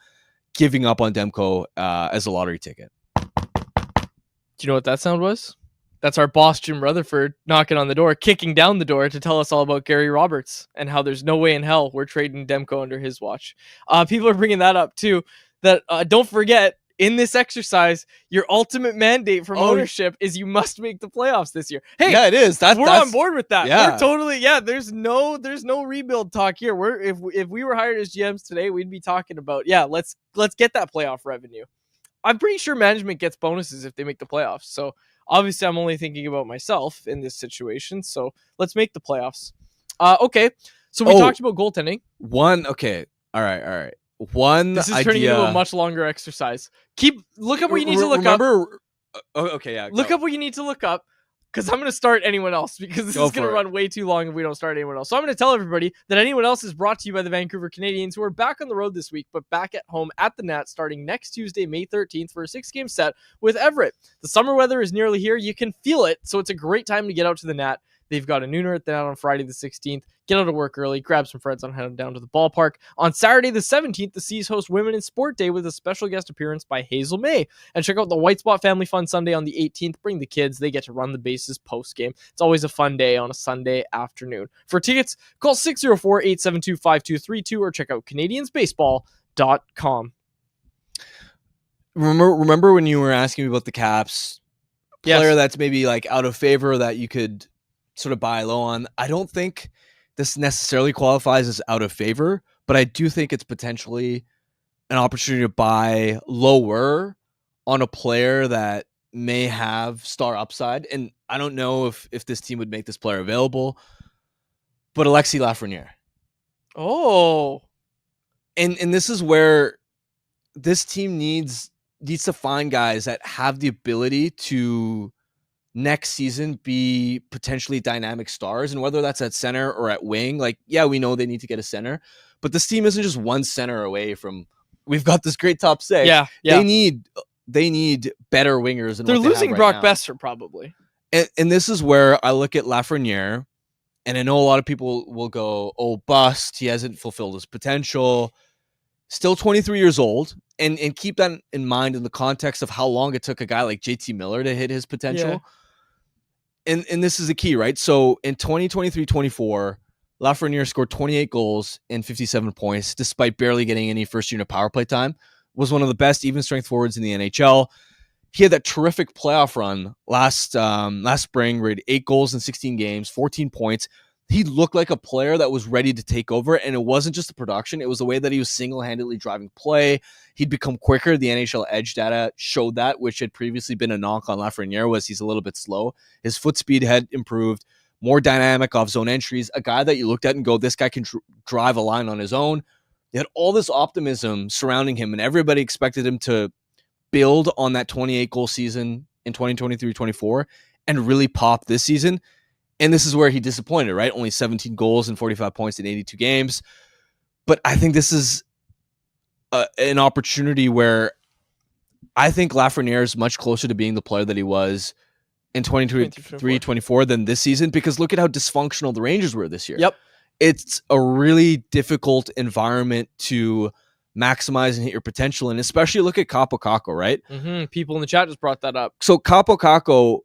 giving up on Demko as a lottery ticket. Do you know what that sound was? That's our boss, Jim Rutherford, knocking on the door, kicking down the door to tell us all about Gary Roberts and how there's no way in hell we're trading Demko under his watch. People are bringing that up too. That don't forget, in this exercise, your ultimate mandate from ownership is you must make the playoffs this year. Hey, yeah, it is. We're on board with that. Yeah. We're totally, there's no rebuild talk here. If we were hired as GMs today, we'd be talking about, let's get that playoff revenue. I'm pretty sure management gets bonuses if they make the playoffs. So obviously I'm only thinking about myself in this situation. So let's make the playoffs. Okay. So we talked about goaltending. Okay. All right. This is turning into a much longer exercise. Look up what you need to look up. Okay, yeah. Look up what you need to look up, because I'm going to start anyone else, because this is going to run way too long if we don't start anyone else. So I'm going to tell everybody that anyone else is brought to you by the Vancouver Canadians, who are back on the road this week, but back at home at the Nat starting next Tuesday, May 13th for a 6-game set with Everett. The summer weather is nearly here. You can feel it, so it's a great time to get out to the Nat. They've got a nooner at the Nat on Friday the 16th. Get out of work early, grab some friends and head down to the ballpark. On Saturday the 17th, the Seas host Women in Sport Day with a special guest appearance by Hazel May. And check out the White Spot Family Fun Sunday on the 18th. Bring the kids. They get to run the bases post-game. It's always a fun day on a Sunday afternoon. For tickets, call 604-872-5232 or check out CanadiansBaseball.com. Remember when you were asking me about the Caps? Player that's maybe like out of favor that you could sort of buy low on. I don't think this necessarily qualifies as out of favor, but I do think it's potentially an opportunity to buy lower on a player that may have star upside. And I don't know if this team would make this player available, but Alexis Lafreniere. Oh. And this is where this team needs to find guys that have the ability to next season be potentially dynamic stars, and whether that's at center or at wing, we know they need to get a center, but this team isn't just one center away from, we've got this great top six. They need better wingers. They're losing Brock Besser probably. And this is where I look at Lafreniere, and I know a lot of people will go, bust. He hasn't fulfilled his potential. Still 23 years old. And keep that in mind in the context of how long it took a guy like JT Miller to hit his potential. Yeah. And this is the key, right? So in 2023-24, Lafreniere scored 28 goals and 57 points, despite barely getting any first unit power play time. Was one of the best even strength forwards in the NHL. He had that terrific playoff run last spring, where he had 8 goals in 16 games, 14 points. He looked like a player that was ready to take over, and it wasn't just the production. It was the way that he was single-handedly driving play. He'd become quicker. The NHL Edge data showed that, which had previously been a knock on Lafreniere, was he's a little bit slow. His foot speed had improved, more dynamic off zone entries, a guy that you looked at and go, this guy can drive a line on his own. He had all this optimism surrounding him, and everybody expected him to build on that 28-goal season in 2023-24, and really pop this season. And this is where he disappointed, right? Only 17 goals and 45 points in 82 games. But I think this is an opportunity where I think Lafreniere is much closer to being the player that he was in 2023-24 than this season, because look at how dysfunctional the Rangers were this year. Yep. It's a really difficult environment to maximize and hit your potential, and especially look at Kaapo Kakko, right? Mm-hmm. People in the chat just brought that up. So Kaapo Kakko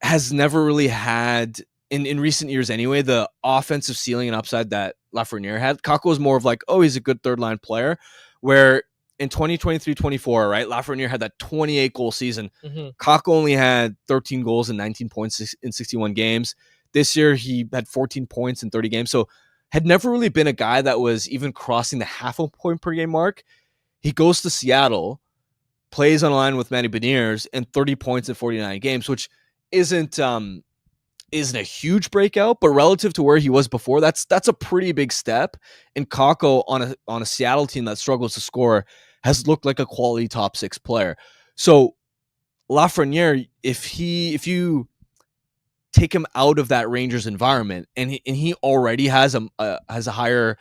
has never really had, in recent years anyway, the offensive ceiling and upside that Lafreniere had. Kakko was more of like, oh, he's a good third-line player, where in 2023-24, right, Lafreniere had that 28-goal season. Mm-hmm. Kakko only had 13 goals and 19 points in 61 games. This year, he had 14 points in 30 games. So had never really been a guy that was even crossing the half a point per game mark. He goes to Seattle, plays on a line with Matty Beniers, and 30 points in 49 games, which isn't a huge breakout, but relative to where he was before, that's a pretty big step. And Kakko on a Seattle team that struggles to score has looked like a quality top 6 player. So Lafreniere, if you take him out of that Rangers environment, and he already has a higher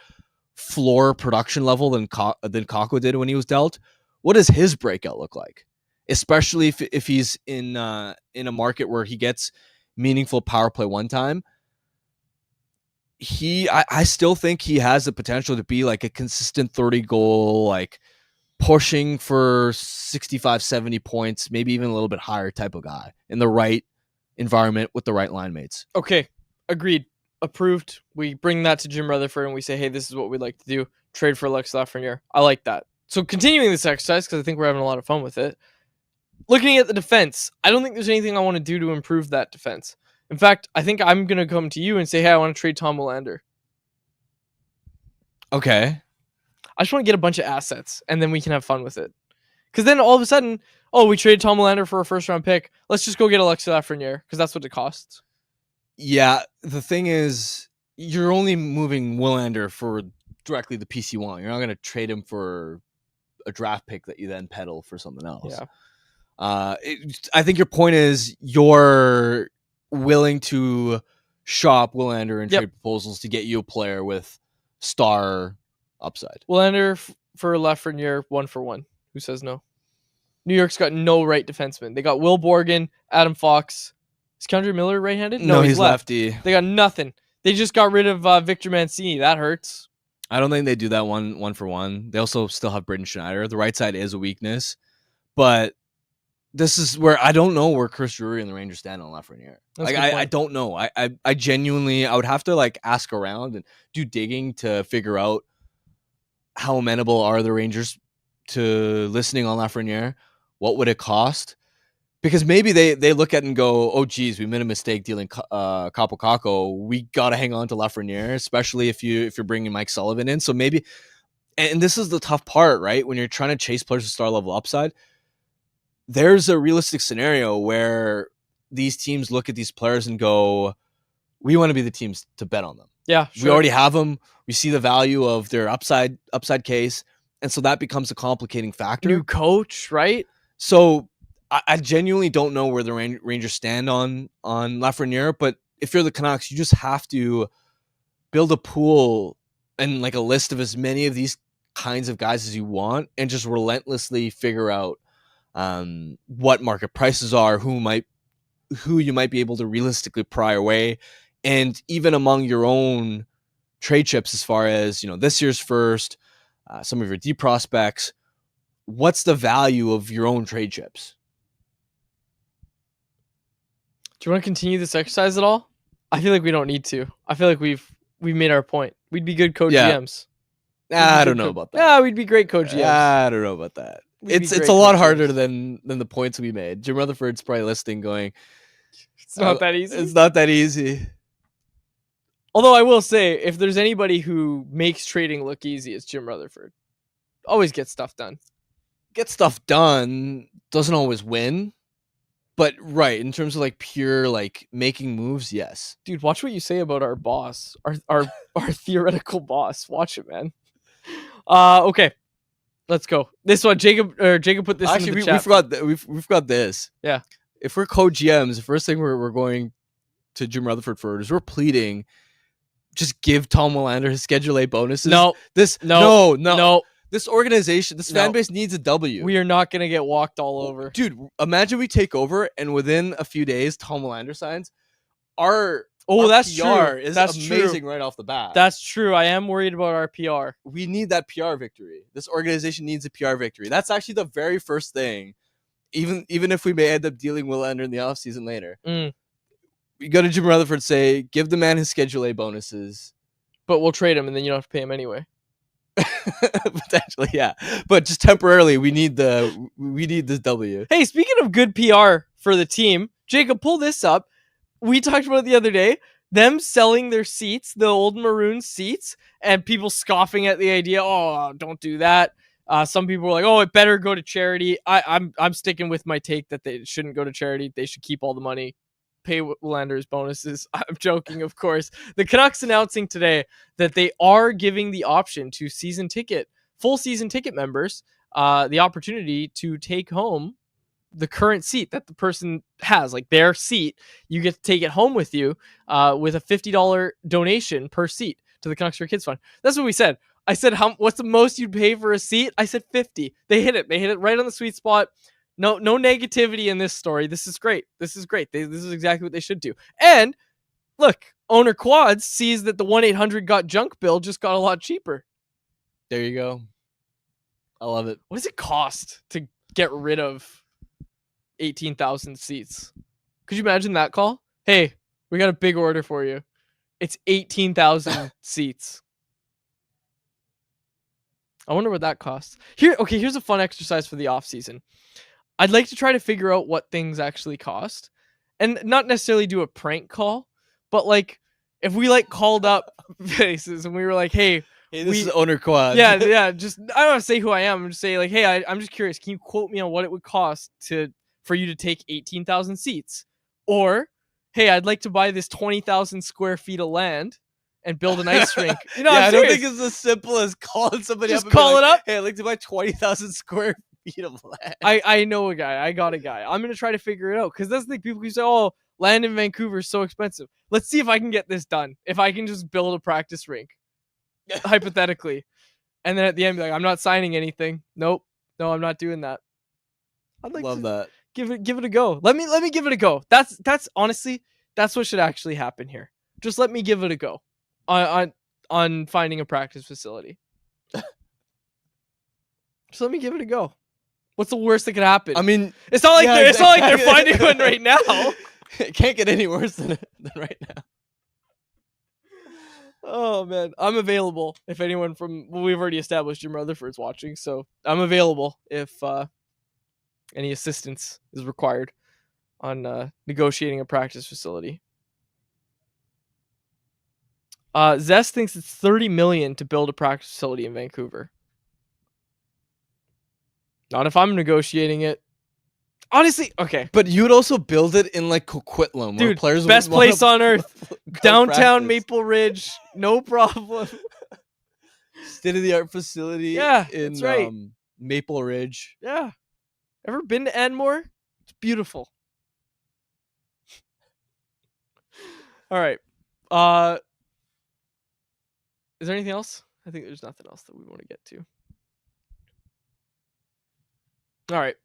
floor production level than Kakko did when he was dealt, what does his breakout look like? Especially if he's in a market where he gets meaningful power play one time. I still think he has the potential to be like a consistent 30 goal, like pushing for 65, 70 points, maybe even a little bit higher type of guy in the right environment with the right line mates. Okay, agreed. Approved. We bring that to Jim Rutherford and we say, hey, this is what we'd like to do. Trade for Alex Lafreniere. I like that. So continuing this exercise, because I think we're having a lot of fun with it. Looking at the defense, I don't think there's anything I want to do to improve that defense. In fact, I think I'm going to come to you and say, hey, I want to trade Tom Willander. Okay. I just want to get a bunch of assets, and then we can have fun with it. Because then all of a sudden, we traded Tom Willander for a first-round pick. Let's just go get Alexis Lafreniere, because that's what it costs. Yeah, the thing is, you're only moving Willander for directly the PC1. You're not going to trade him for a draft pick that you then peddle for something else. Yeah. I think your point is you're willing to shop Willander and trade proposals to get you a player with star upside. Willander for Lafreniere 1-for-1. Who says no? New York's got no right defenseman. They got Will Borgen, Adam Fox. Is Kendra Miller right-handed? No, he's lefty. They got nothing. They just got rid of Victor Mancini. That hurts. I don't think they do that one for one. They also still have Braden Schneider. The right side is a weakness, but this is where I don't know where Chris Drury and the Rangers stand on Lafreniere. Like I don't know. I genuinely I would have to like ask around and do digging to figure out how amenable are the Rangers to listening on Lafreniere. What would it cost? Because maybe they look at it and go, oh geez, we made a mistake dealing Kaapo Kakko. We got to hang on to Lafreniere, especially if you're bringing Mike Sullivan in. So maybe, and this is the tough part, right? When you're trying to chase players with star level upside, there's a realistic scenario where these teams look at these players and go, we want to be the teams to bet on them. Yeah, sure. We already have them. We see the value of their upside case. And so that becomes a complicating factor. New coach, right? So I genuinely don't know where the Rangers stand on Lafreniere, but if you're the Canucks, you just have to build a pool and like a list of as many of these kinds of guys as you want and just relentlessly figure out what market prices are, who you might be able to realistically pry away. And even among your own trade chips, as far as, this year's first, some of your deep prospects, what's the value of your own trade chips? Do you want to continue this exercise at all? I feel like we don't need to. I feel like we've made our point. We'd be good GMs. I don't know about that. Yeah, we'd be great GMs. I don't know about that. It's a lot harder than the points we made. Jim Rutherford's probably listening going, it's not that easy. It's not that easy. Although I will say, if there's anybody who makes trading look easy, it's Jim Rutherford. Always gets stuff done. Get stuff done, doesn't always win. But right, in terms of like pure like making moves, yes. Dude, watch what you say about our boss, our theoretical boss. Watch it, man. Okay, let's go. This one, Jacob put this. Actually, in the chat. we forgot this. Yeah. if we're co-GMs, the first thing we're going to Jim Rutherford for is we're pleading, just give Tom Willander his Schedule A bonuses. No. This organization, this fan base needs a W. We are not going to get walked all over. Dude, imagine we take over and within a few days, Tom Willander signs. Our that's PR true. is That's amazing true. right off the bat. That's true. I am worried about our PR. We need that PR victory. This organization needs a PR victory. That's actually the very first thing. Even if we may end up dealing Willander in the offseason later. We go to Jim Rutherford, say, give the man his Schedule A bonuses. But we'll trade him, and then you don't have to pay him anyway. Potentially, yeah. But just temporarily, we need this W. Hey, speaking of good PR for the team, Jacob, pull this up. We talked about it the other day. Them selling their seats, the old maroon seats, and people scoffing at the idea. Oh, don't do that. Some people were like, "Oh, it better go to charity." I'm sticking with my take that they shouldn't go to charity. They should keep all the money, pay Willander's bonuses. I'm joking, of course. The Canucks announcing today that they are giving the option to full season ticket members, the opportunity to take home the current seat that the person has, like their seat. You get to take it home with you with a $50 donation per seat to the Canucks for Kids Fund. That's what we said. I said, what's the most you'd pay for a seat? I said 50. They hit it. They hit it right on the sweet spot. No negativity in this story. This is great. This is exactly what they should do. And look, owner Quads sees that the 1-800 got junk bill just got a lot cheaper. There you go. I love it. What does it cost to get rid of 18,000 seats? Could you imagine that call? Hey, we got a big order for you. It's 18,000 seats. I wonder what that costs. Here's a fun exercise for the off season. I'd like to try to figure out what things actually cost, and not necessarily do a prank call, but like if we like called up faces and we were like, "Hey, this is owner Quad." Yeah. Just I don't want to say who I am. I'm just say like, "Hey, I'm just curious. Can you quote me on what it would cost for you to take 18,000 seats?" Or, "Hey, I'd like to buy this 20,000 square feet of land and build an ice rink." You know, I don't think it's as simple as calling somebody just up. Call it up. Hey, I'd like to buy 20,000 square feet of land. I know a guy. I got a guy. I'm gonna try to figure it out because that's the thing. People can say, "Oh, land in Vancouver is so expensive." Let's see if I can get this done. If I can just build a practice rink, hypothetically, and then at the end be like, "I'm not signing anything. Nope, no, I'm not doing that." I'd like Love that. Give it a go. Let me give it a go. That's honestly that's what should actually happen here. Just let me give it a go on finding a practice facility. Just let me give it a go. What's the worst that could happen? I mean, it's not like they're finding one right now. It can't get any worse than right now. Oh man, I'm available if anyone we've already established Jim Rutherford's watching, so I'm available if any assistance is required on negotiating a practice facility. Zest thinks it's $30 million to build a practice facility in Vancouver. Not if I'm negotiating it. Honestly, okay. But you would also build it in like Coquitlam, where Dude, players best place on earth. Downtown practice. Maple Ridge, no problem. State-of-the-art facility. Yeah, in that's right. Maple Ridge. Yeah. Ever been to Enmore? It's beautiful. All right. Is there anything else? I think there's nothing else that we want to get to. All right.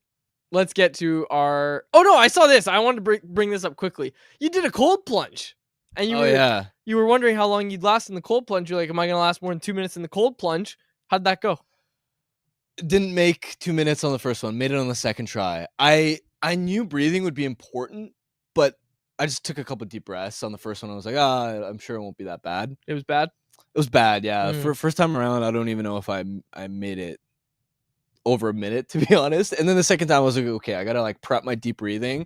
Let's get to our... Oh, no, I saw this. I wanted to bring this up quickly. You did a cold plunge. And you were wondering how long you'd last in the cold plunge. You're like, am I going to last more than 2 minutes in the cold plunge? How'd that go? Didn't make 2 minutes on the first one. Made it on the second try. I knew breathing would be important, but I just took a couple deep breaths on the first one. I was like, I'm sure it won't be that bad. It was bad? It was bad, yeah. For first time around, I don't even know if I made it over a minute, to be honest. And then the second time I was like, okay, I gotta like prep my deep breathing.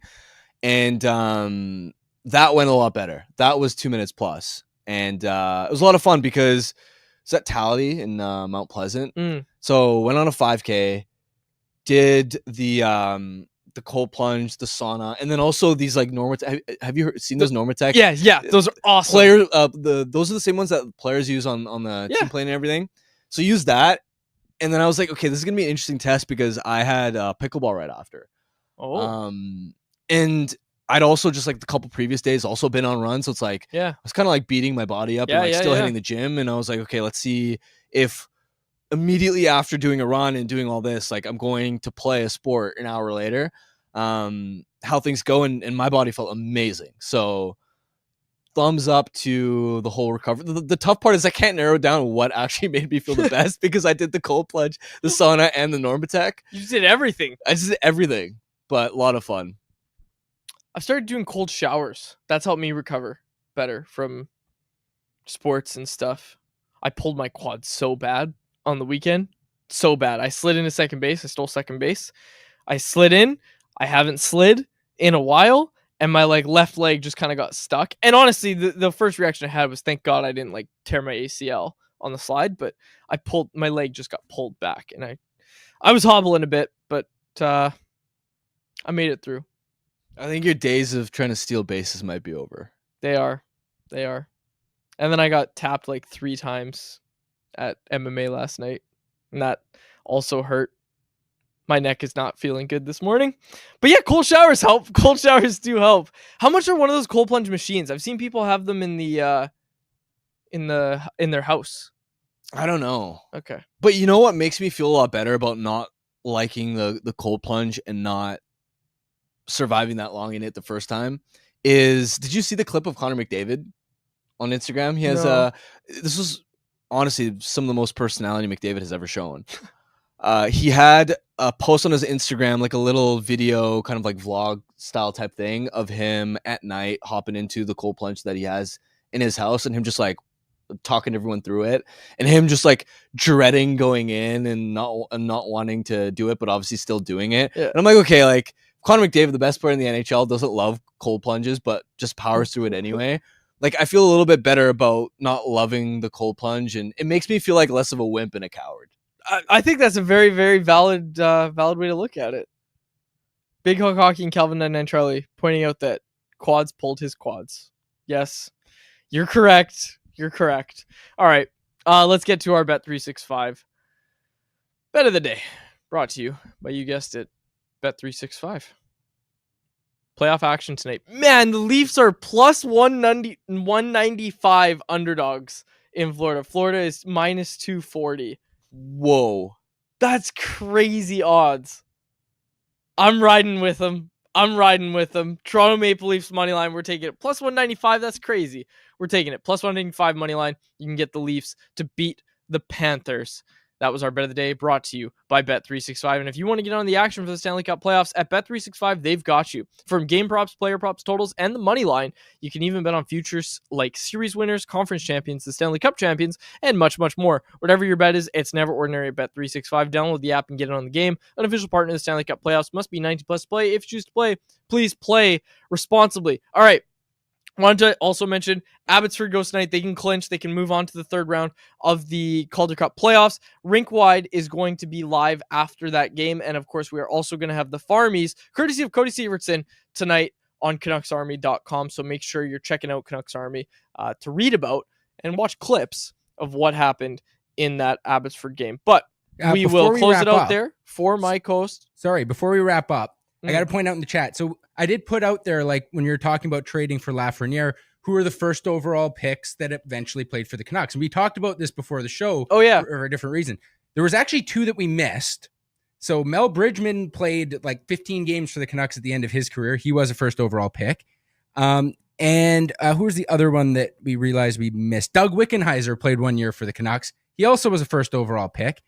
And that went a lot better. That was 2 minutes plus. And it was a lot of fun because it's at Tally in Mount Pleasant. So went on a 5K, did the cold plunge, the sauna, and then also these like Normatec. Have you seen those Normatec? Yeah, those are awesome. Those are the same ones that players use on the team plane and everything. So use that, and then I was like, okay, this is gonna be an interesting test because I had pickleball right after. And I'd also just like the couple previous days also been on runs. So it's like, Yeah. I was kind of like beating my body up and like still hitting the gym. And I was like, okay, let's see if immediately after doing a run and doing all this, like I'm going to play a sport an hour later, how things go. And my body felt amazing. So thumbs up to the whole recovery. The tough part is I can't narrow down what actually made me feel the best because I did the cold plunge, the sauna, and the Normatec. You did everything. I just did everything, but a lot of fun. I've started doing cold showers. That's helped me recover better from sports and stuff. I pulled my quad so bad on the weekend. So bad. I slid into second base. I stole second base. I slid in. I haven't slid in a while. And my left leg just kind of got stuck. And honestly, the first reaction I had was thank God I didn't tear my ACL on the slide. But my leg just got pulled back. And I was hobbling a bit, but I made it through. I think your days of trying to steal bases might be over. They are. And then I got tapped 3 times at MMA last night. And that also hurt. My neck is not feeling good this morning. But yeah, cold showers help. Cold showers do help. How much are one of those cold plunge machines? I've seen people have them in their house. I don't know. Okay. But you know what makes me feel a lot better about not liking the cold plunge and not surviving that long in it the first time is, did you see the clip of Connor McDavid on Instagram? He has this was honestly some of the most personality McDavid has ever shown. He had a post on his Instagram, like a little video kind of like vlog style type thing of him at night hopping into the cold plunge that he has in his house and him just like talking to everyone through it and him just like dreading going in and not wanting to do it, but obviously still doing it. Yeah. And I'm like, okay, like Connor McDavid, the best player in the NHL, doesn't love cold plunges, but just powers through it anyway. Like, I feel a little bit better about not loving the cold plunge, and it makes me feel like less of a wimp and a coward. I think that's a very, very valid way to look at it. Big Hook Hockey and Calvin 99 Charlie pointing out that quads pulled his quads. Yes, you're correct. All right, let's get to our Bet365 bet of the day. Brought to you by, you guessed it, Bet365. Playoff action tonight. Man, the Leafs are plus 195 underdogs in Florida. Florida is minus 240. Whoa. That's crazy odds. I'm riding with them. Toronto Maple Leafs money line. We're taking it. Plus 195. That's crazy. We're taking it. Plus 195 money line. You can get the Leafs to beat the Panthers. That was our bet of the day, brought to you by Bet365. And if you want to get on the action for the Stanley Cup playoffs at Bet365, they've got you. From game props, player props, totals, and the money line, you can even bet on futures like series winners, conference champions, the Stanley Cup champions, and much, much more. Whatever your bet is, it's never ordinary at Bet365. Download the app and get it on the game. An official partner of the Stanley Cup playoffs. Must be 90 plus play. If you choose to play, please play responsibly. All right. Wanted to also mention Abbotsford goes tonight. They can clinch. They can move on to the third round of the Calder Cup playoffs. Rink Wide is going to be live after that game. And of course, we are also going to have the Farmies, courtesy of Cody Severson, tonight on CanucksArmy.com. So make sure you're checking out Canucks Army to read about and watch clips of what happened in that Abbotsford game. But we will close it out there for my host. Sorry, before we wrap up, I got to point out in the chat. So I did put out there, like when you're talking about trading for Lafreniere, who are the first overall picks that eventually played for the Canucks. And we talked about this before the show. Oh, yeah. For a different reason. There was actually 2 that we missed. So Mel Bridgman played like 15 games for the Canucks at the end of his career. He was a first overall pick. And who was the other one that we realized we missed? Doug Wickenheiser played 1 year for the Canucks. He also was a first overall pick.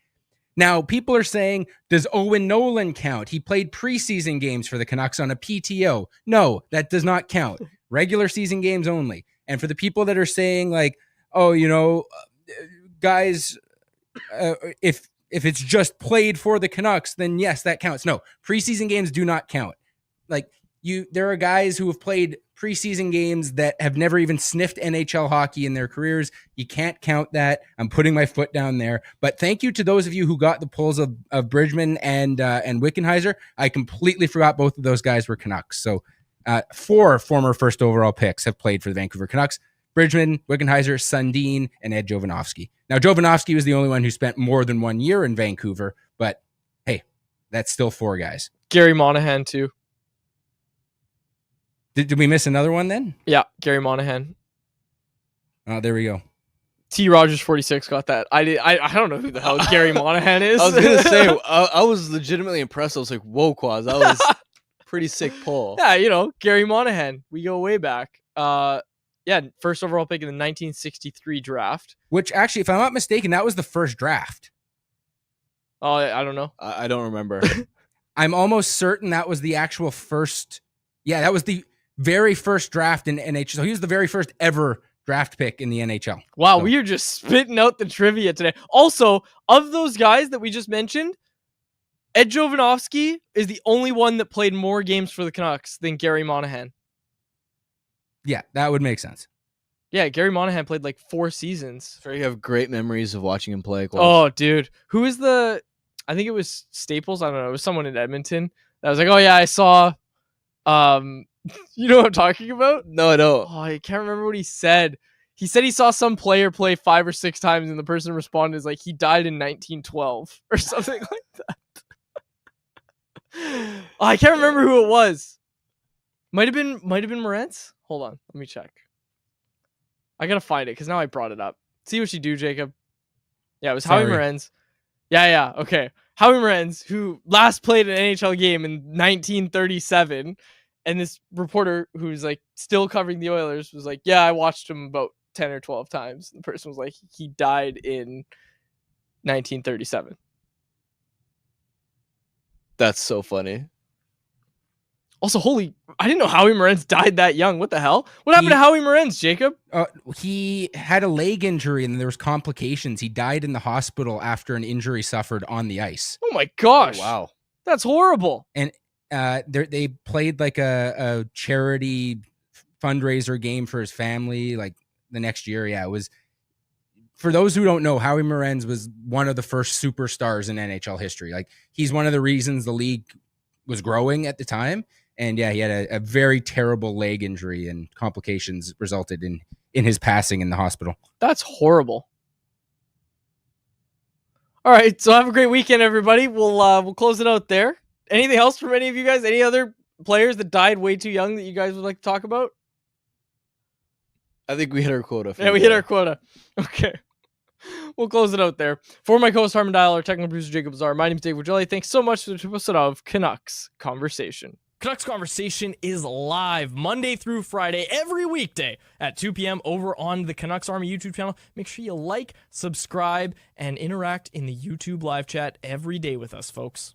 Now, people are saying, does Owen Nolan count? He played preseason games for the Canucks on a PTO. No, that does not count. Regular season games only. And for the people that are saying like, oh, you know, guys, if it's just played for the Canucks, then yes, that counts. No, preseason games do not count. Like there are guys who have played preseason games that have never even sniffed NHL hockey in their careers. You can't count that. I'm putting my foot down there. But thank you to those of you who got the polls of Bridgman and Wickenheiser. I completely forgot both of those guys were Canucks. So 4 former first overall picks have played for the Vancouver Canucks. Bridgman, Wickenheiser, Sundin, and Ed Jovanovski. Now, Jovanovski was the only one who spent more than 1 year in Vancouver, but hey, that's still 4 guys. Gary Monahan, too. Did we miss another one then? Yeah, Gary Monahan. Oh, there we go. T. Rogers 46 got that. I don't know who the hell Gary Monahan is. I was gonna say I was legitimately impressed. I was like, "Whoa, Quaz, that was pretty sick pull." Yeah, Gary Monahan. We go way back. Yeah, first overall pick in the 1963 draft. Which actually, if I'm not mistaken, that was the first draft. Oh, I don't know. I don't remember. I'm almost certain that was the actual first. Yeah, that was the very first draft in NHL. So he was the very first ever draft pick in the NHL. Wow, So- we are just spitting out the trivia today. Also, of those guys that we just mentioned, Ed Jovanovski is the only one that played more games for the Canucks than Gary Monahan. Yeah, that would make sense. Yeah, Gary Monahan played like 4 seasons. Sure, you have great memories of watching him play. Quaz. Oh, dude. Who is I think it was Staples. I don't know. It was someone in Edmonton that was like, oh, yeah, I saw. You know what I'm talking about? No, I don't. Oh, I can't remember what he said. He said he saw some player play 5 or 6 times, and the person responded is like, he died in 1912 or something like that. Oh, I can't remember who it was. Might have been Moretz. Hold on, let me check. I gotta find it because now I brought it up. See what you do, Jacob. Yeah, it was Howie Sorry. Morenz. Yeah, okay. Howie Morenz, who last played an NHL game in 1937, and this reporter who's like still covering the Oilers was like, yeah, I watched him about 10 or 12 times. The person was like, he died in 1937. That's so funny. Also, I didn't know Howie Morenz died that young. What the hell? What happened to Howie Morenz, Jacob? He had a leg injury and there was complications. He died in the hospital after an injury suffered on the ice. Oh my gosh. Oh, wow. That's horrible. And they played like a charity fundraiser game for his family like the next year. Yeah, it was. For those who don't know, Howie Morenz was one of the first superstars in NHL history. Like, he's one of the reasons the league was growing at the time. And yeah, he had a very terrible leg injury, and complications resulted in his passing in the hospital. That's horrible. All right, so have a great weekend, everybody. We'll close it out there. Anything else from any of you guys? Any other players that died way too young that you guys would like to talk about? I think we hit our quota. Yeah, we hit our quota. Okay. We'll close it out there. For my co-host Harman Dial, our technical producer Jacob Lazar, my name is Dave Wajelli. Thanks so much for the episode of Canucks Conversation. Canucks Conversation is live Monday through Friday, every weekday at 2 p.m. over on the Canucks Army YouTube channel. Make sure you like, subscribe, and interact in the YouTube live chat every day with us, folks.